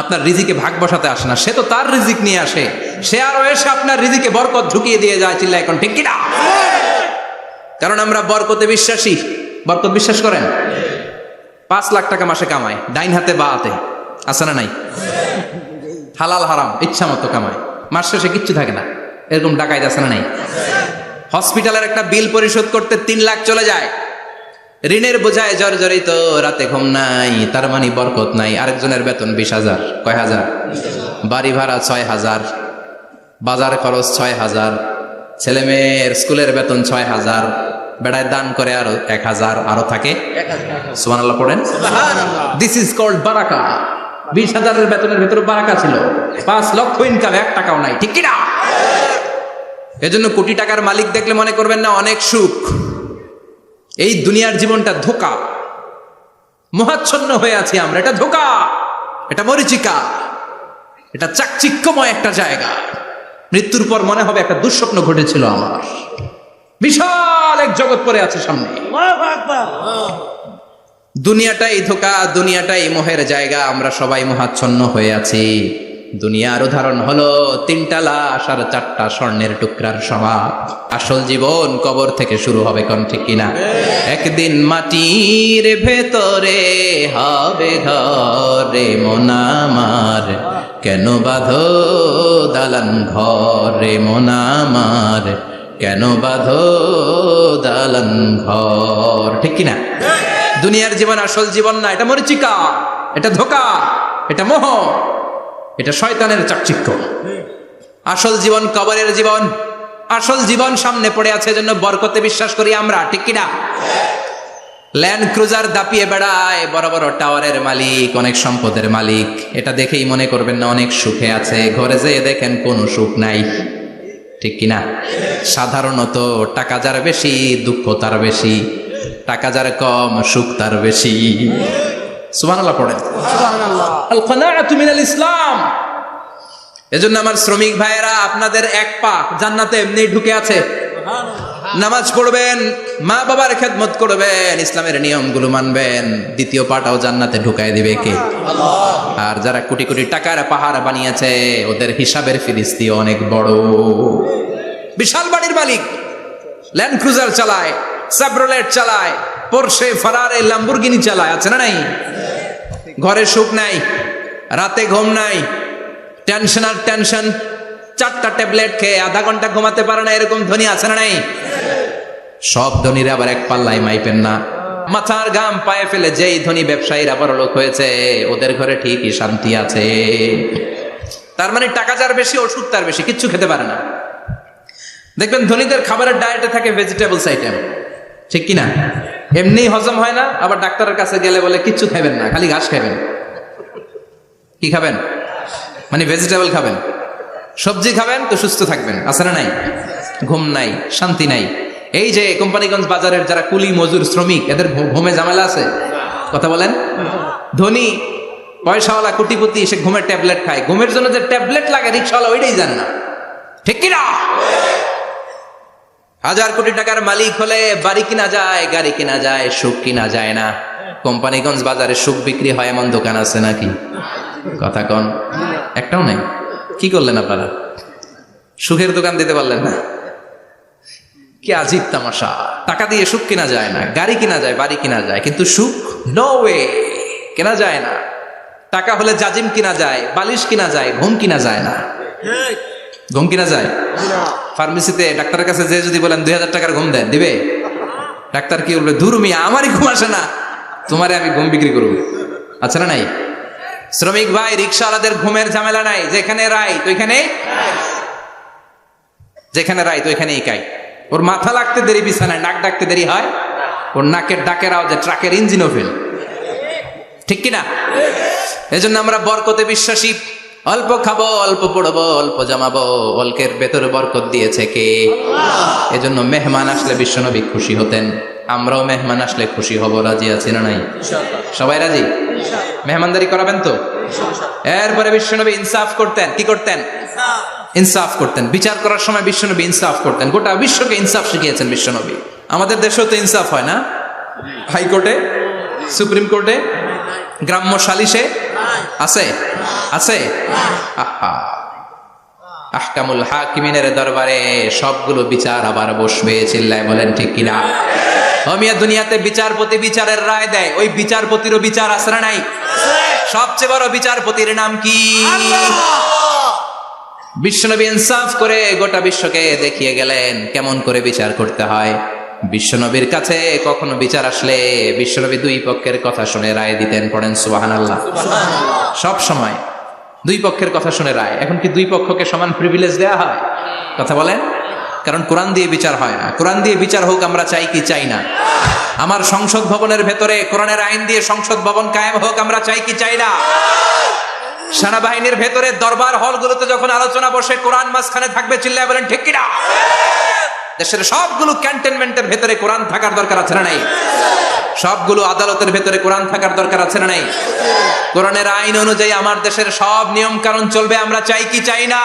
আপনার রিজিকে ভাগ বসাতে আসে না, সে তো তার রিজিক নিয়ে আসে। সে আরো এসে আপনার রিজিকে বরকত ঢুকিয়ে দিয়ে যায়। চিল্লা এখন ঠিক কিনা? কারণ আমরা বরকতে বিশ্বাসী। বরকত বিশ্বাস করেন? 5 লাখ টাকা মাসে কামায়, ডাইন হাতে বা হাতে, আছে না নাই? হালাল হারাম ইচ্ছা মতো কামায়, মাস শেষে কিচ্ছু থাকে না, এরকম ডাকাইত আছে না নাই? হসপিটালের একটা বিল পরিশোধ করতে 3 লাখ চলে যায়, ঋণের বোঝায় জর্জরিত, রাতে ঘুম নাই, তার মানে বরকত নাই। আরেকজনের বেতন 20,000, কয় হাজার? বাড়ি ভাড়া 6,000, বাজার খরচ 6,000, ছেলে মেয়ের স্কুলের বেতন 6,000, বেড়ায় দান করে আরো 1,000, আরো থাকে। সুবহানাল্লাহ পড়েন। দিস ইজ কল্ড বারাকা। 20,000 বেতনের ভেতরে বারাকা ছিল। 5 লক্ষ ইনকাম, 1 টাকাও নাই, ঠিক কিনা? এজন্য কোটি টাকার মালিক দেখলে মনে করবেন না অনেক সুখ। এই দুনিয়ার জীবনটা ধোঁকা, মোহাচ্ছন্ন হয়ে আছি আমরা। এটা ধোঁকা, এটা মরিচিকা, এটা চাকচিক্যময় একটা জায়গা। মৃত্যুর পর মনে হবে একটা দুঃস্বপ্ন ঘটেছিল আমার, বিশাল এক জগৎ পড়ে আছে সামনে। দুনিয়াটাই ধোঁকা, দুনিয়াটাই মোহের জায়গা। আমরা সবাই মোহাচ্ছন্ন হয়ে আছি। দুনিয়ার উদাহরণ হলো 3টা লাশ আর 4টা স্বর্ণের টুকরার সমাজ। আসল জীবন কবর থেকে শুরু হবে, কোন ঠিক কিনা? একদিন মাটির ভেতরে হবে ঘরে মন আমার, কেন বাঁধো দালান ঘরে মন আমার, কেন বাঁধো দালান ঘর, ঠিক কিনা? দুনিয়ার জীবন আসল জীবন না, এটা মরিচিকা, এটা ধোঁকা, এটা মোহ, এটা শয়তানের চাকচিক্য। আসল জীবন কবরের জীবন। আসল জীবন সামনে পড়ে আছে, জন্য বরকতে বিশ্বাস করি আমরা, ঠিক কিনা? ল্যান্ড ক্রুজার দাপিয়ে বেড়ায়, বড় বড় টাওয়ারের মালিক, অনেক সম্পদের মালিক। এটা দেখেই মনে করবেন না অনেক সুখে আছে, ঘরে যেয়ে দেখেন কোনো সুখ নাই। ঠিক কিনা? সাধারণত টাকা যার বেশি দুঃখ তার বেশি, টাকা যার কম সুখ তার বেশি। সুবহানাল্লাহ পড়েন। আল কানাআতু মিনাল ইসলাম। এজন্য আমার শ্রমিক ভাইয়েরা, আপনাদের এক পা জান্নাতে এমনি ঢুকে আছে। নামাজ পড়বেন, মা বাবার খেদমত করবেন, ইসলামের নিয়মগুলো মানবেন, দ্বিতীয় পাটাও জান্নাতে ঢুকায় দিবে কে? আর যারা কোটি কোটি টাকার পাহাড় বানিয়েছে, ওদের হিসাবের ফিরিস্তি অনেক বড়। বিশাল বাড়ির মালিক, ল্যান্ড ক্রুজার চালায়, সাবরোলেট চালায়, পোরশে, ফারারে, ল্যাম্বরগিনি চালায়, আছে না নাই? ঘরে সুখ নাই, রাতে ঘুম নাই, টেনশন আর টেনশন। 4টা ট্যাবলেট খেয়ে আধা ঘন্টা ঘুমাতে পারে না, এরকম ধনী আছে না নাই? সব ধনীরা আবার এক পাল্লায় মাইপেন না। মাথার ঘাম পায়ে ফেলে যেই ধনী ব্যবসায়ীরা বড়লোক হয়েছে, ওদের ঘরে ঠিকই শান্তি আছে। তার মানে টাকা যার বেশি, ওষুধ তার বেশি, কিচ্ছু খেতে পারে না। দেখবেন ধনীদের খাবারের ডায়েটে থাকে ভেজিটেবলস আইটেম, ঠিক কিনা? এমনি হজম হয় না, আবার ডাক্তারের কাছে গেলে বলে কিচ্ছু খাবেন না, খালি ঘাস খাবেন। কি খাবেন? মানে ভেজিটেবল খাবেন, সবজি খাবেন তো সুস্থ থাকবেন, আছে না নাই? ঘুম নাই, শান্তি নাই। এই যে কোম্পানিগঞ্জ বাজারের যারা কুলি মজুর শ্রমিক, এদের ঘুমে ঝামেলা আছে? কথা বলেন। ধনী পয়সাওয়ালা কোটিপতি, সে ঘুমের ট্যাবলেট খায়, ঘুমের জন্য যে ট্যাবলেট লাগে রিক্সাওয়ালা ওইটাই জানে না, ঠিক কিনা? 1000 কোটি টাকার মালিক হলে বাড়ি কিনা যায়, গাড়ি কিনা যায়, সুখ কিনা যায় না। কোম্পানিগঞ্জ বাজারে সুখ বিক্রি হয় এমন দোকান আছে নাকি? কথা কন, একটাও নাই। কি করলেন আপনারা? সুখের দোকান দিতে পারলেন না? কি আজীব তামাশা। টাকা দিয়ে সুখ কিনা যায় না, গাড়ি কিনা যায়, বাড়ি কিনা যায়, কিন্তু সুখ নো ওয়ে, কেনা যায় না। টাকা হলে জাজিম কিনা যায়, বালিশ কিনা যায়, ঘুম কিনা যায় না। ঘুম কিনা যায়? ফার্মেসিতে ডাক্তারের কাছে যে যদি বলেন 2000 টাকার ঘুম দেন, দিবে? ডাক্তার কি বলবে? দূর মিয়া, আমারই ঘুম আসে না, তোমারে আমি ঘুম বিক্রি করবো। আচ্ছা না নাই? শ্রমিক ভাই, রিক্সাওয়ালাদের ঘুমের ঝামেলা নাই, যেখানে রাই তো ওইখানে, যেখানে রাই তো ওইখানেই কাই। ওর মাথা লাগতে দেরি বিছানায়, নাক ডাকতে দেরি হয়, ওর নাকের ডাকের আওয়াজে ট্রাকের ইঞ্জিনও ফেল, ঠিক কিনা? এজন্য আমরা বরকতে বিশ্বাসী। অল্প খাবো, অল্প পড়বো, অল্প জমাবো, অল্পের ভেতরে বরকত দিয়েছে কে? এজন্য মেহমান আসলে বিশ্বনবী খুশি হতেন, আমরাও মেহমান আসলে খুশি হব। রাজি আছি না নাই? সবাই রাজি? মেহমানদারি করাবেন তো? এরপরে বিশ্বনবী ইনসাফ করতেন। কি করতেন? ইনসাফ করতেন। বিচার করার সময় বিশ্বনবী ইনসাফ করতেন। গোটা বিশ্বকে ইনসাফ শিখিয়েছেন বিশ্বনবী। আমাদের দেশেও তো ইনসাফ হয় না? হাইকোর্টে, সুপ্রিম কোর্টে, গ্রাম্য সালিশে আছে? আছে? আহা, আহকামুল হাকিমিনের দরবারে সবগুলো বিচার আবার বসবে। চিল্লায় বলেন ঠিক কিনা? মিয়া, দুনিয়াতে বিচারপতি বিচারের রায় দেয়, ওই বিচারপতিরও বিচার আছে না নাই? সবচেয়ে বড় বিচারপতির নাম কি? বিশ্বনবী ইনসাফ করে গোটা বিশ্বকে দেখিয়ে গেলেন কেমন করে বিচার করতে হয়। বিশ্বনবীর কাছে কখনো বিচার আসলে বিশ্বনবী দুই পক্ষের কথা শুনে রায় দিতেন। পড়েন সুবহানাল্লাহ। সব সময় দুই পক্ষের কথা শুনে রায়। এখন কি দুই পক্ষকে সমান প্রিভিলেজ দেয়া হয়? কথা বলেন। কারণ কোরআন দিয়ে বিচার হয় না। কোরআন দিয়ে বিচার হোক আমরা চাই কি চাই না? আমার সংসদ ভবনের ভেতরে কোরআনের আইন দিয়ে সংসদ ভবন কায়েম হোক আমরা চাই কি চাই না? সেনাবাহিনীর ভেতরে দরবার হলগুলোতে যখন আলোচনা বসে কোরআন মাঝখানে থাকবে, চিল্লায় বলেন ঠিক কিনা? দেশের সবগুলো ক্যান্টনমেন্টের ভেতরে কোরআন থাকার দরকার আছে না নাই? সবগুলো আদালতের ভেতরে কোরআন থাকার দরকার আছে না নাই? কোরআনের আইন অনুযায়ী আমার দেশের সব নিয়ম কানুন চলবে আমরা চাই কি চাই না?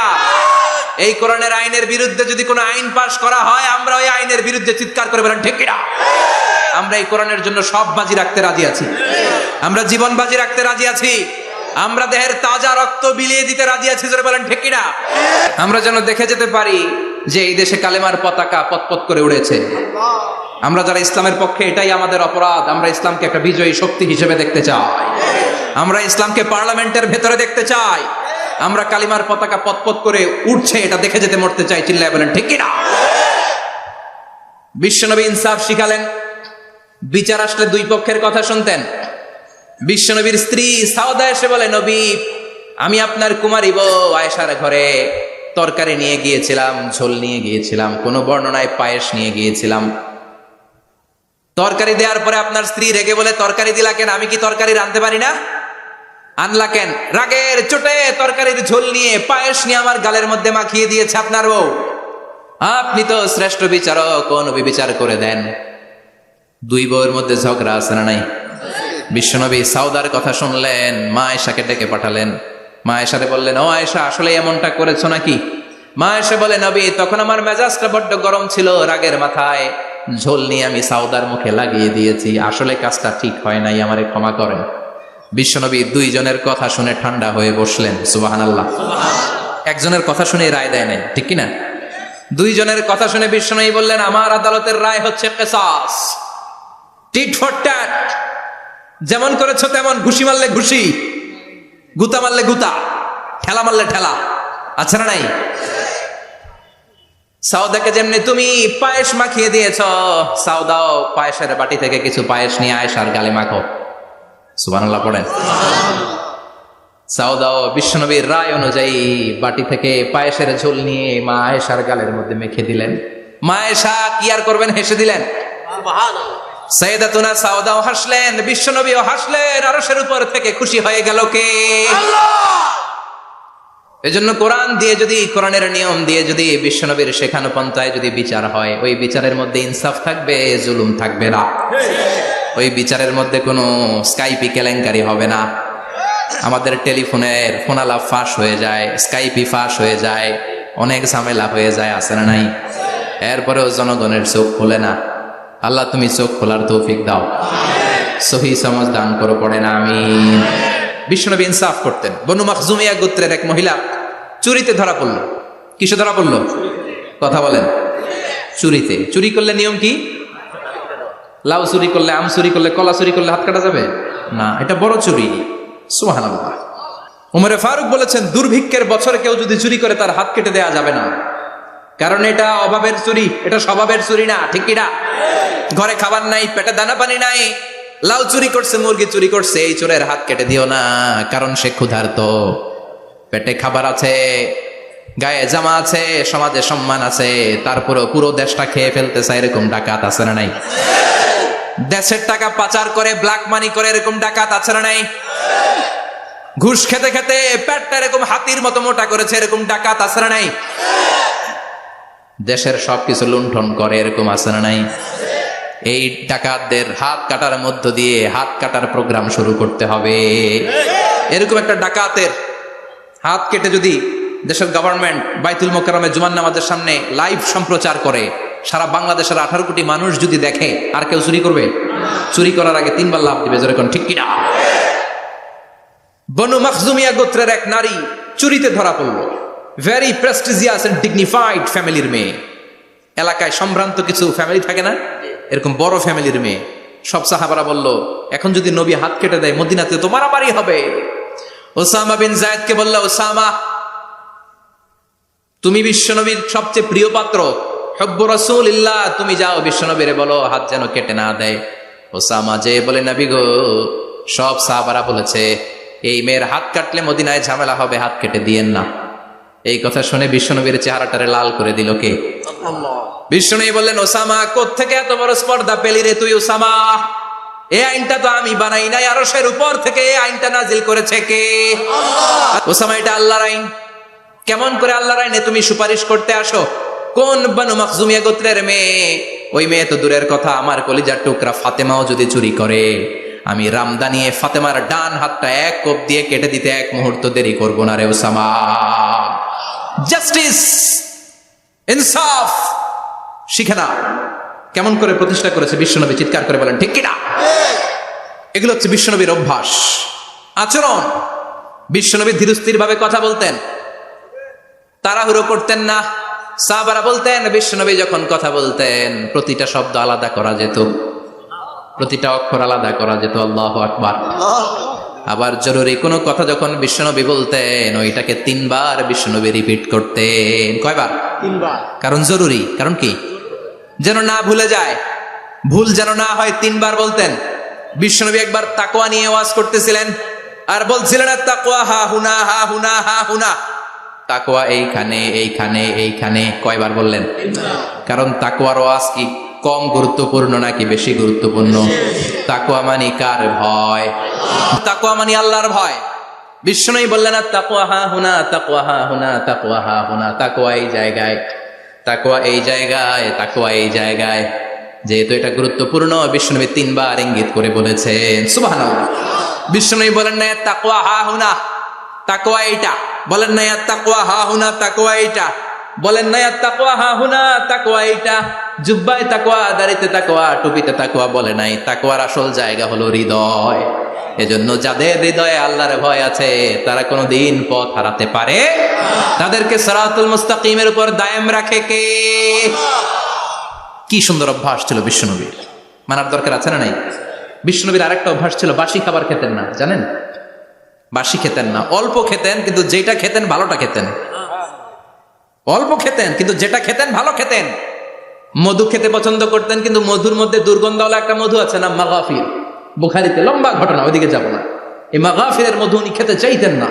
এই কোরআনের আইনের বিরুদ্ধে যদি কোনো আইন পাশ করা হয়, আমরা ওই আইনের বিরুদ্ধে চিৎকার করে বলেন ঠিক কিনা? আমরা এই কোরআনের জন্য সব বাজি রাখতে রাজি আছি, আমরা জীবন বাজি রাখতে রাজি আছি, আমরা দেহের তাজা রক্ত বিলিয়ে দিতে রাজি আছি। জোরে বলেন ঠিক কিনা? আমরা যেন দেখে যেতে পারি যে এই দেশে কালেমার পতাকা পতপত করে উড়েছে। আমরা যারা ইসলামের পক্ষে, এটাই আমাদের অপরাধ। আমরা ইসলামকে একটা বিজয়ী শক্তি হিসেবে দেখতে চাই। আমরা ইসলামকে পার্লামেন্টের ভেতরে দেখতে চাই। আমরা কালিমার পতাকা পতপত করে উঠছে এটা দেখে যেতে মরতে চাই। চিল্লায় বলেন ঠিক কিনা? বিশ্বনবী ইনসাফ শিখালেন। বিচার আসলে দুই পক্ষের কথা শুনতেন। বিশ্বনবীর স্ত্রী সাউদা এসে বলে, নবী, আমি আপনার কুমারী বউ আয়েশার ঘরে তরকারি নিয়ে গিয়েছিলাম, ঝোল নিয়ে গিয়েছিলাম, কোন বর্ণনায় পায়েস নিয়ে গিয়েছিলাম। তরকারি দেওয়ার পরে আপনার স্ত্রী রেগে বলে, তরকারি দিলা কেন? আমি কি তরকারি রাঁধতে পারি না? আনলা কেন? রাগের চোটে তরকারির ঝোল নিয়ে, পায়েস নিয়ে আমার গালের মধ্যে মাখিয়ে দিয়েছে আপনার বউ। আপনি তো শ্রেষ্ঠ বিচারক, নবী বিচার করে দেন। দুই বউয়ের মধ্যে ঝগড়া আছে না নাই? বিশ্বনবী সাউদার কথা শুনলেন, মা আয়েশাকে ডেকে পাঠালেন। মা আয়েশারে বললেন, ও আয়েশা, আসলে এমনটা করেছো নাকি? মা আয়েশা বলে, নবী, তখন আমার মেজাজটা বড্ড গরম ছিল, রাগের মাথায় ঝোল নিয়ে আমি সাউদার মুখে লাগিয়ে দিয়েছি, আসলে কাজটা ঠিক হয় নাই, আমারে ক্ষমা করেন। বিশ্বনবী দুইজনের কথা শুনে ঠান্ডা হয়ে বসলেন। সুবহানাল্লাহ। একজনের কথা শুনে রায় দেয় নাই, ঠিক কিনা? দুইজনের কথা শুনে বিশ্বনবী বললেন, আমার আদালতের রায় হচ্ছে কিসাস, টিট ফর ট্যাট। যেমন করেছো তেমন, ঘুষি মারলে ঘুষি, গুতা মারলে গুতা, ঠেলা মারলে ঠেলা, আচ্ছা না নাই? সাউদাকে যেমনি তুমি পায়েস মাখিয়ে দিয়েছ, সাউদাও পায়েসের বাটি থেকে কিছু পায়েস নিয়ে আয়েশার গালে মাখো। সুবহানাল্লাহ পড়েন। সাউদাও বিশ্বনবীর রায় অনুযায়ী বাটি থেকে পায়েসের ঝোল নিয়ে মা আয়েশার গালের মধ্যে মেখে দিলেন। মা আয়েশা কি আর করবেন, হেসে দিলেন। সাইয়েদাতুনা সাউদাও হাসলেন, বিশ্বনবীও হাসলেন। আরশের উপর থেকে খুশি হয়ে গেল কে? আল্লাহ। এজন্য কোরআন দিয়ে যদি, কোরআনের নিয়ম দিয়ে যদি, বিশ্বনবীর শেখানো পন্থায় যদি বিচার হয়, ওই বিচারের মধ্যে ইনসাফ থাকবে, জুলুম থাকবে না। ওই বিচারের মধ্যে কোনো স্কাইপি কেলেঙ্কারি হবে না। আমাদের টেলিফোনের ফোনালাপ ফাঁস হয়ে যায়, স্কাইপি ফাঁস হয়ে যায়, অনেক ঝামেলা হয়ে যায়, আছে না নাই? এরপরেও জনগণের চোখ খোলে না। আল্লাহ তুমি চোখ খোলার তৌফিক দাও, সহি সমাজ দান করো, পড়েন আমিন। বিশ্বনবী ইনসাফ করতেন। বনু মাখজুমিয়া গোত্রের এক মহিলা চুরিতে ধরা পড়ল। কিসে ধরা পড়ল? কথা বলেন। চুরিতে। চুরি করলে নিয়ম কি? লাউ চুরি করলে, আম চুরি করলে, কলা চুরি করলে হাত কাটা যাবে না, এটা বড় চুরি। সুবহানাল্লাহ। উমরে ফারুক বলেছেন, দুর্ভিক্ষের বছরে কেউ যদি চুরি করে তার হাত কেটে দেয়া যাবে না, কারণ এটা অভাবের চুরি, এটা স্বভাবের চুরি না, ঠিক কিনা? ঘরে খাবার নাই, পেটে দানা পানি নাই, লাউ চুরি করছে, মুরগি চুরি করছে, এই চোরের হাত কেটে দিও না, কারণ সে ক্ষুধার্ত। পেটে খাবার আছে, গায়ে জামা আছে, সমাজে সম্মান আছে, তারপরেও পুরো দেশটা খেয়ে ফেলতে চায়, এরকম ডাকাত আছে না নাই? দেশের টাকা পাচার করে, ব্ল্যাক মানি করে, এরকম ডাকাত আছে না নাই? ঘুষ খেতে খেতে পেটটা এরকম হাতির মতো মোটা করেছে, এরকম ডাকাত আছে না নাই? দেশের সবকিছু লুণ্ঠন করে, এরকম আছে না নাই? এই ডাকাতদের হাত কাটার মধ্য দিয়ে হাত কাটার প্রোগ্রাম শুরু করতে হবে। এরকম একটা ডাকাতের হাত কেটে যদি দেশের গভর্নমেন্ট বাইতুল মোকাররমে জুমার নামাজের সামনে লাইভ সম্প্রচার করে, সারা বাংলাদেশের 18 কোটি মানুষ যদি দেখে, আর কেউ চুরি করবে? চুরি করার আগে 3 বার লাভ দিবে, যেরকম, ঠিক কিনা? বনু মাখজুমিয়া গোত্রের এক নারী চুরিতে ধরা পড়ল। ভেরি প্রেস্টিজিয়াস এন্ড ডিগনিফাইড ফ্যামিলির মেয়ে। এলাকায় সম্ভ্রান্ত কিছু ফ্যামিলি থাকে না, এরকম বড় ফ্যামিলির মেয়ে। সব সাহাবারা বলল, এখন যদি নবী হাত কেটে দেয় মদিনাতে তো মারামারি হবে। ওসামা বিন যায়েদকে বলল, ওসামা, তুমি বিশ্বনবীর সবচেয়ে প্রিয় পাত্র, হুব্বু রাসূলিল্লাহ, তুমি যাও বিশ্বনবীরে বলো হাত যেন কেটে না দেয়। ওসামা যে বলে, নবী গো, সব সাহাবারা বলেছে এই মেয়ের হাত কাটলে মদিনায় ঝামেলা হবে, হাত কেটে দিয়েন না। এই কথা শুনে বিশ্বনবীর চেহারাটারে লাল করে দিল কে? আল্লাহ। বিশ্বনবী বললেন, ওসামা, কোত্থেকে এত বড় স্পর্ধা পেলি রে তুই ওসামা? এই আইনটা তো আমি বানাই নাই, আরশের উপর থেকে এই আইনটা নাজিল করেছে কে? আল্লাহ। ওসামা, এটা আল্লাহর আইন। কেমন করে আল্লাহর আইনে তুমি সুপারিশ করতে আসো? কোন বনু মাখজুমিয়া গোত্রের মেয়ে? ওই মেয়ে তো দূরের কথা, আমার কলিজার টুকরা ফাতেমাও যদি চুরি করে, আমি রামদানিয়ে ফাতেমার ডান হাতটা এক কোপ দিয়ে কেটে দিতে এক মুহূর্ত দেরি করব না রে ওসামা। জাস্টিস, ইনসাফ শিখে না। কেমন করে প্রতিষ্ঠা করেছে বিশ্বনবী, চিৎকার করে বলেন, ঠিক কিনা? এগুলো হচ্ছে বিশ্বনবীর অভ্যাস, আচরণ। বিশ্বনবী ধীরস্থির ভাবে কথা বলতেন, তাড়াহুড়ো করতেন না। সাহাবারা বলতেন, বিশ্বনবী যখন কথা বলতেন প্রতিটা শব্দ আলাদা করা যেত, প্রতিটা অক্ষর আলাদা করা যেত। আল্লাহু আকবার। আবার জরুরি কোনো কথা যখন বিশ্বনবী বলতেন, ওইটাকে 3 বার বিশ্বনবী রিপিট করতেন। কয়বার? 3 বার। কারণ জরুরি। কারণ কি? যেন না ভুলে যায়, ভুল যেন না হয়, 3 বার বলতেন। বিশ্বনবী একবার তাকওয়া নিয়ে ওয়াজ করতেছিলেন, আর বলছিলেন, তাকওয়া হা হুনা, হা হুনা, হা হুনা। তাকওয়া এইখানে, এইখানে, এইখানে। কয়বার বললেন? কারণ তাকওয়ার ওয়াজ কি? কম গুরুত্বপূর্ণ নাকি বেশি গুরুত্বপূর্ণ? তাকওয়া মানে কার ভয়? তাকওয়া মানে আল্লাহর ভয়। বিষ্ণুই বললেন তাকওয়া হা হুনা, তাকওয়া হা হুনা, তাকওয়া হা হুনা, তাকওয়া এই জায়গায়, তাকওয়া এই জায়গায়, তাকওয়া এই জায়গায়। যেহেতু এটা গুরুত্বপূর্ণ, বিষ্ণুনবী 3 বার ইঙ্গিত করে বলেছেন। সুবহানাল্লাহ। বিষ্ণুনবী বলেন না তাকওয়া হা হুনা, তাকওয়া এইটা। বলেন না তাকওয়া হা হুনা, তাকওয়া এইটা। বলেন না তাকওয়া হা হুনা, তাকওয়া এইটা। জুব্বায় তাকওয়া, দাড়িতে তাকওয়া, টুপিতে তাকওয়া বলে নাই। তাকওয়ার আসল জায়গা হলো হৃদয়। এজন্য যাদের হৃদয়ে আল্লাহর ভয় আছে তারা কোনোদিন পথ হারাতে পারে, তাদেরকে সিরাতুল মুস্তাকিমের উপর দায়েম রাখে কে? কি সুন্দর অভ্যাস ছিল বিশ্বনবীর, মানার দরকার আছে না নাই? বিশ্বনবীর আরেকটা অভ্যাস ছিল, বাসি খাবার খেতেন না, জানেন? বাসি খেতেন না, অল্প খেতেন, কিন্তু যেটা খেতেন ভালোটা খেতেন। অল্প খেতেন কিন্তু যেটা খেতেন ভালো খেতেন। মধু খেতে পছন্দ করতেন, কিন্তু মধুর মধ্যে দুর্গন্ধওয়ালা একটা মধু আছে না, মাগাফির। বুখারীতে লম্বা ঘটনা, ওইদিকে যাব না। এই মাগাফিরের মধু উনি খেতে চাইতেন না।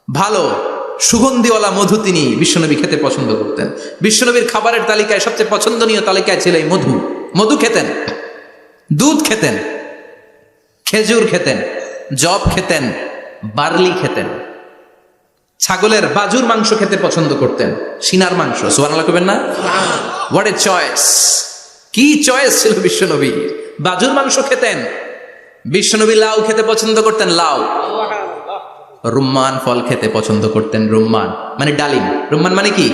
ভালো সুগন্ধিওয়ালা মধু তিনি বিশ্বনবী খেতে পছন্দ করতেন। বিশ্বনবীর খাবারের তালিকায় সবচেয়ে পছন্দনীয় তালিকায় ছিল এই মধু। মধু খেতেন, দুধ খেতেন, খেজুর খেতেন, জব খেতেন, বার্লি খেতেন, ছাগলের বাজুর মাংস খেতে পছন্দ করতেন, সিনার মাংস। সুবহানাল্লাহ কইবেন না? What a choice! কি চয়েস ছিল বিশ্বনবী! বাজুর মাংস খেতেন। বিশ্বনবী লাউ খেতে পছন্দ করতেন, লাউ। রুম্মান ফল খেতে পছন্দ করতেন, রুম্মান মানে ডালিম। রুম্মান মানে কি?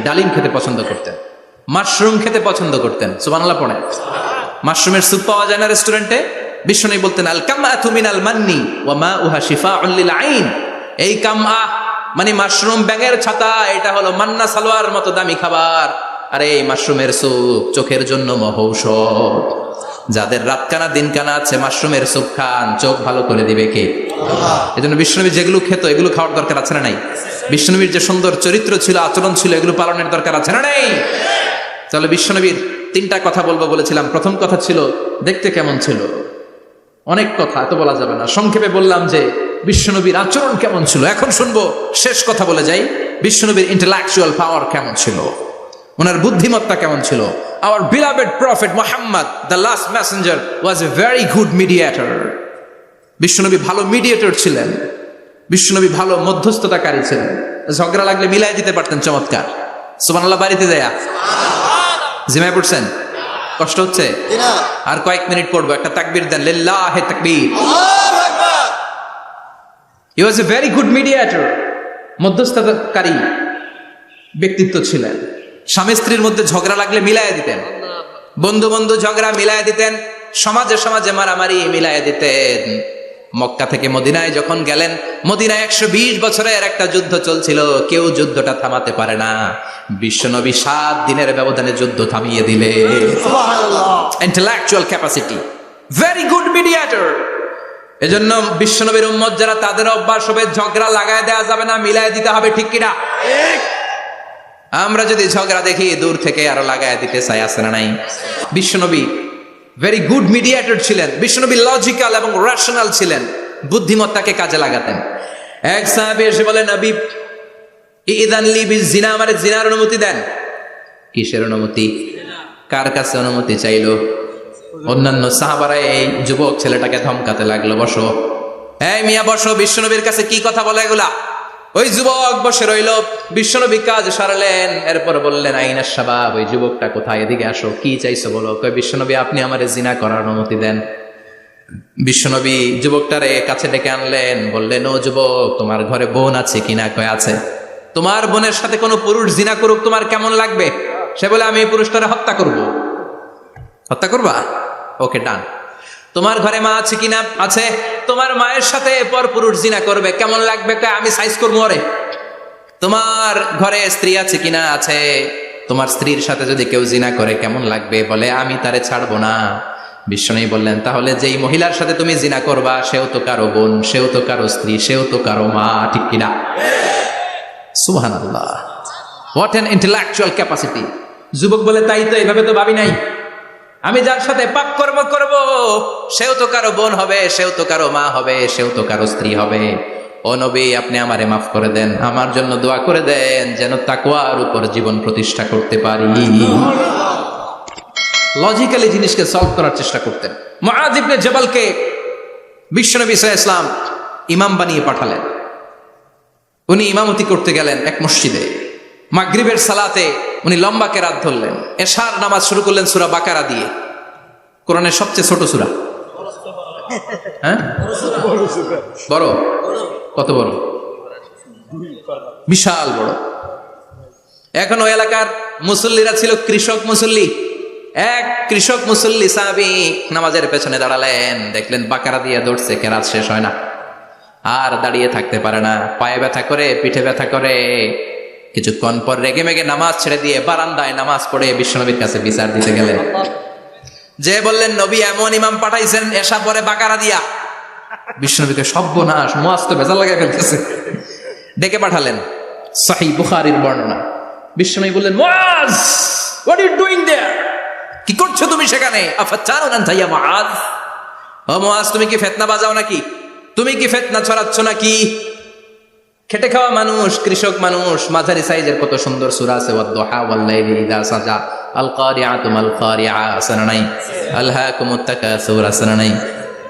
ডালিম খেতে পছন্দ করতেন। মাশরুম খেতে পছন্দ করতেন। সুবহানাল্লাহ পড়েন। মাশরুমের স্যুপ পাওয়া যায় না রেস্টুরেন্টে? বিশ্বনবী বলতেন আল কামআতু মিনাল মান্নি ওয়া মাউহা শিফাউন লিল আইন। এই কামআ মানে মাশরুম, ব্যাঙের ছাতা, এটা হলো মান্না সালোয়ার মতো দামি খাবার। আর এই মাশরুমের স্যুপ চোখের জন্য মহৌষধ। যাদের রাতকানা দিনকানা আছে, মাশরুমের স্যুপ খান, চোখ ভালো করে দিবে কে? এজন্য বিশ্বনবী যেগুলো খেত এগুলো খাওয়ার দরকার আছে না নাই? বিশ্বনবীর যে সুন্দর চরিত্র ছিল, আচরণ ছিল, এগুলো পালনের দরকার আছে না নাই? তাহলে বিশ্বনবীর 3টা কথা বলবো বলেছিলাম। প্রথম কথা ছিল দেখতে কেমন ছিল। অনেক কথা এত বলা যাবে না, সংক্ষেপে বললাম যে বিশ্বনবীর আচরণ কেমন ছিল। এখন শুনবো, শেষ কথা বলে যাই, বিশ্বনবীর ইন্টেলেকচুয়াল পাওয়ার কেমন ছিল, ওনার বুদ্ধিমত্তা কেমন ছিল। Our beloved prophet Muhammad, the last messenger, was a very good mediator. বিশ্বনবী ভালো মিডিয়েটর ছিলেন। বিশ্বনবী ভালো মধ্যস্থতাকারী ছিলেন। ঝগড়া লাগলে মিলাই দিতে পারতেন, চমৎকার। সুবহানাল্লাহ। বাড়িতে যায়া জিমায় পড়ছেন? কষ্ট হচ্ছে? আর কয়েক মিনিট পড়বো, একটা তাকবীর দেন, লিল্লাহি তাকবীর। He was a very good mediator. মধ্যস্থতাকারী ব্যক্তিত্ব ছিলেন। স্বামী স্ত্রীর মধ্যে ঝগড়া লাগলে মিলাই দিতেন, বন্ধু বন্ধু ঝগড়া মিলাই দিতেন, সমাজে সমাজে মারামারি মিলাই দিতেন। মক্কা থেকে মদিনায় যখন গেলেন, মদিনায় 120 বছরের একটা যুদ্ধ চলছিল, কেউ যুদ্ধটা থামাতে পারে না। বিশ্বনবী 7 দিনের ব্যবধানে যুদ্ধ থামিয়ে দিলেন। Intellectual capacity, very good mediator. এজন্য বিশ্বনবীর উম্মত যারা, তাদের অভ্যাস হবে ঝগড়া লাগায় দেওয়া যাবে না, মিলাই দিতে হবে। ঠিক কিনা? আমরা যদি ঝগড়া দেখি দূর থেকে আরো লাগায় দিতে চাই, আছে না নাই? বিশ্বনবী ভেরি গুড মিডিয়েটর ছিলেন। বিশ্বনবী লজিক্যাল এবং রেশনাল ছিলেন, বুদ্ধিমত্তাকে কাজে লাগাতেন। এক সাহাবী এসে বলে, নবী ইযান লি বিজিনা, আমারে জিনার অনুমতি দেন। কিসের অনুমতি? কার কাছে অনুমতি চাইলো? অন্যান্য সাহাবারা এই যুবক ছেলেটাকে ধমকাতে লাগলো, বসো, এই মিয়া বসো, বিশ্বনবীর কাছে কি কথা বলে এগুলা? ওই যুবক বসে রইল। বিশ্বনবী কাজ সারলেন, এরপর বললেন আইনাস শাবাব, ওই যুবকটা কোথায়, এদিকে আসো, কি চাইছো বলো। কই, বিশ্বনবী আপনি আমারে জিনা করার অনুমতি দেন। বিশ্বনবী যুবকটারে কাছে ডেকে আনলেন, বললেন, ও যুবক, তোমার ঘরে বোন আছে কিনা? কয় আছে। তোমার বোনের সাথে কোনো পুরুষ জিনা করুক, তোমার কেমন লাগবে? সে বলে, আমি এই পুরুষটারে হত্যা করব। হত্যা করবা? ওকে, ডান। তোমার ঘরে মা আছে কিনা? আছে। তোমার মায়ের সাথে পর পুরুষ জিনা করবে, কেমন লাগবে? আমি সাইজ করবো ওরে। তোমার ঘরে স্ত্রী আছে কিনা? আছে। তোমার স্ত্রীর সাথে যদি কেউ জিনা করে কেমন লাগবে? বলে, আমি তারে ছাড়বো না। বিশ্বনবী বললেন, তাহলে যেই মহিলার সাথে তুমি জিনা করবা সেও তো কারো বোন, সেও তো কারো স্ত্রী, সেও তো কারো মা। ঠিক কিনা? সুবহানাল্লাহ। What an intellectual capacity. যুবক বলে, তাই তো, এইভাবে তো ভাবি নাই। আমি যার সাথে পাপ কর্ম করব সেও তো কারো বোন হবে, সেও তো কারো মা হবে, সেও তো কারো স্ত্রী হবে। ও নবী, আপনি আমারে মাফ করে দেন, আমার জন্য দোয়া করে দেন যেন তাকওয়ার উপর জীবন প্রতিষ্ঠা করতে পারি। লজিক্যালি জিনিসকে সলভ করার চেষ্টা করতেন। মুআয ইবনে জাবালকে বিশ্বনবী সাল্লাল্লাহু আলাইহি ওয়াসাল্লাম ইমাম বানিয়ে পাঠালেন। উনি ইমামতি করতে গেলেন এক মসজিদে। মাগরিবের সালাতে উনি লম্বা কেরাত ধরলেন। এশার নামাজ শুরু করলেন সূরা বাকারা দিয়ে, কোরআনের সবচেয়ে ছোট সূরা। হ্যাঁ, বড়? কত বড়? বিশাল বড়। এখন ওই এলাকার মুসল্লিরা ছিল কৃষক মুসল্লি। এক কৃষক মুসল্লি সাহাবী নামাজের পেছনে দাঁড়ালেন, দেখলেন বাকারা দিয়ে দৌড়ছে, কেরাত শেষ হয় না, আর দাঁড়িয়ে থাকতে পারে না, পায়ে ব্যথা করে, পিঠে ব্যথা করে। কিছুক্ষণ পর রেগে মেগে নামাজ ছেড়ে দিয়ে বারান্দায় নামাজ পড়ে বিশ্বনবীর কাছে বিচার দিতে গেলেন। যে বললেন, নবী এমন ইমাম পাঠাইছেন এসা পরে বাকারা দিয়া। বিশ্বনবীকে সর্বনাশ, মুআয তো ভেজাল লাগায় ফেলতেছে। ডেকে পাঠালেন, সহিহ বুখারীর বর্ণনা। বিশ্বনবী বললেন, মুআয, হোয়াট আর ইউ ডুইং দেয়ার? কি করছো তুমি সেখানে? আফাতানুন আনতা ইয়া মুআয? ও মুআয, তুমি কি ফিতনা বাজাও নাকি? তুমি কি ফিতনা ছড়াচ্ছ নাকি? খেটে খাওয়া মানুষ, কৃষক মানুষ, মাঝারি সাইজের কত সুন্দর সূরা আছে, ওয়াদ-দুহা ওয়াল-লাইলি ইযা সাজা, আল কারিআতু মাল কারিআ, আসনা নাই, আলহাকুমুত তাকাসুর, আসনা নাই।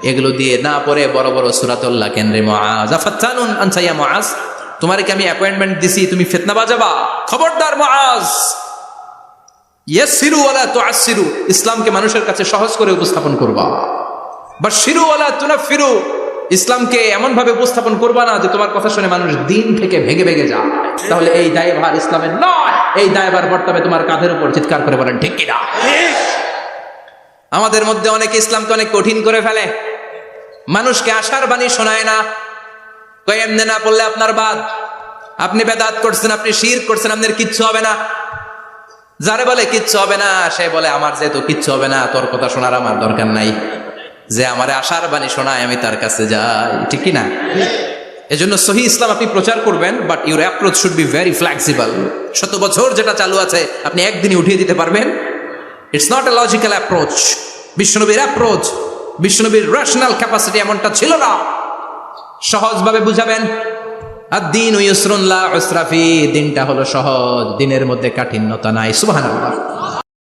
এগুলো দিয়ে না পড়ে বড় বড় সূরাতুল্লাহ কেন্দ্রে মুআয, আফাতানুন আনতা ইয়া মুআয, তোমারে কি আমি অ্যাপয়েন্টমেন্ট দিছি তুমি ফিতনা বাজাবা? খবরদার মুআয, ইয়াসসিরু ওয়ালা তুআসসিরু, ইসলামকে মানুষের কাছে সহজ করে উপস্থাপন করবা। বাশশিরু ওয়ালা তুনাফফিরু, ইসলামকে এমন ভাবে উপস্থাপন করবা না যে তোমার কথা শুনে মানুষ দিন থেকে ভেগে ভেগে যায়। তাহলে এই দায়ভার ইসলামের নয়, এই দায়ভার বর্তাবে তোমার কাঁধের উপর। চিৎকার করে বলেন ঠিক কিনা? আমাদের মধ্যে অনেকে ইসলামকে অনেক কঠিন করে ফেলে, মানুষকে আশার বাণী শোনায় না। কই এমনি না পড়লে আপনার বাদ, আপনি বেদাত করছেন, আপনি শিরক করছেন, আপনার কিচ্ছু হবে না। যারে বলে কিচ্ছু হবে না, সে বলে আমার যেহেতু কিচ্ছু হবে না, তোর কথা শোনার আমার দরকার নাই। যে আমারে আশার বাণী শোনায় আমি তার কাছে যাই, ঠিক কি না? এজন্য সহিহ ইসলাম আপনি প্রচার করবেন, but your approach should be very flexible. 100 বছর যেটা চালু আছে আপনি একদিনই উঠিয়ে দিতে পারবেন? It's not a logical approach. বিশ্বনবীর অ্যাপ্রোচ, বিশ্বনবীর রেশনাল ক্যাপাসিটি এমনটা ছিল না। সহজভাবে বুঝাবেন। আদ-দীনু ইউসরুন লা উসরা ফি, দিনটা হলো সহজ, দিনের মধ্যে কাঠিন্যতা নাই। সুবহানাল্লাহ।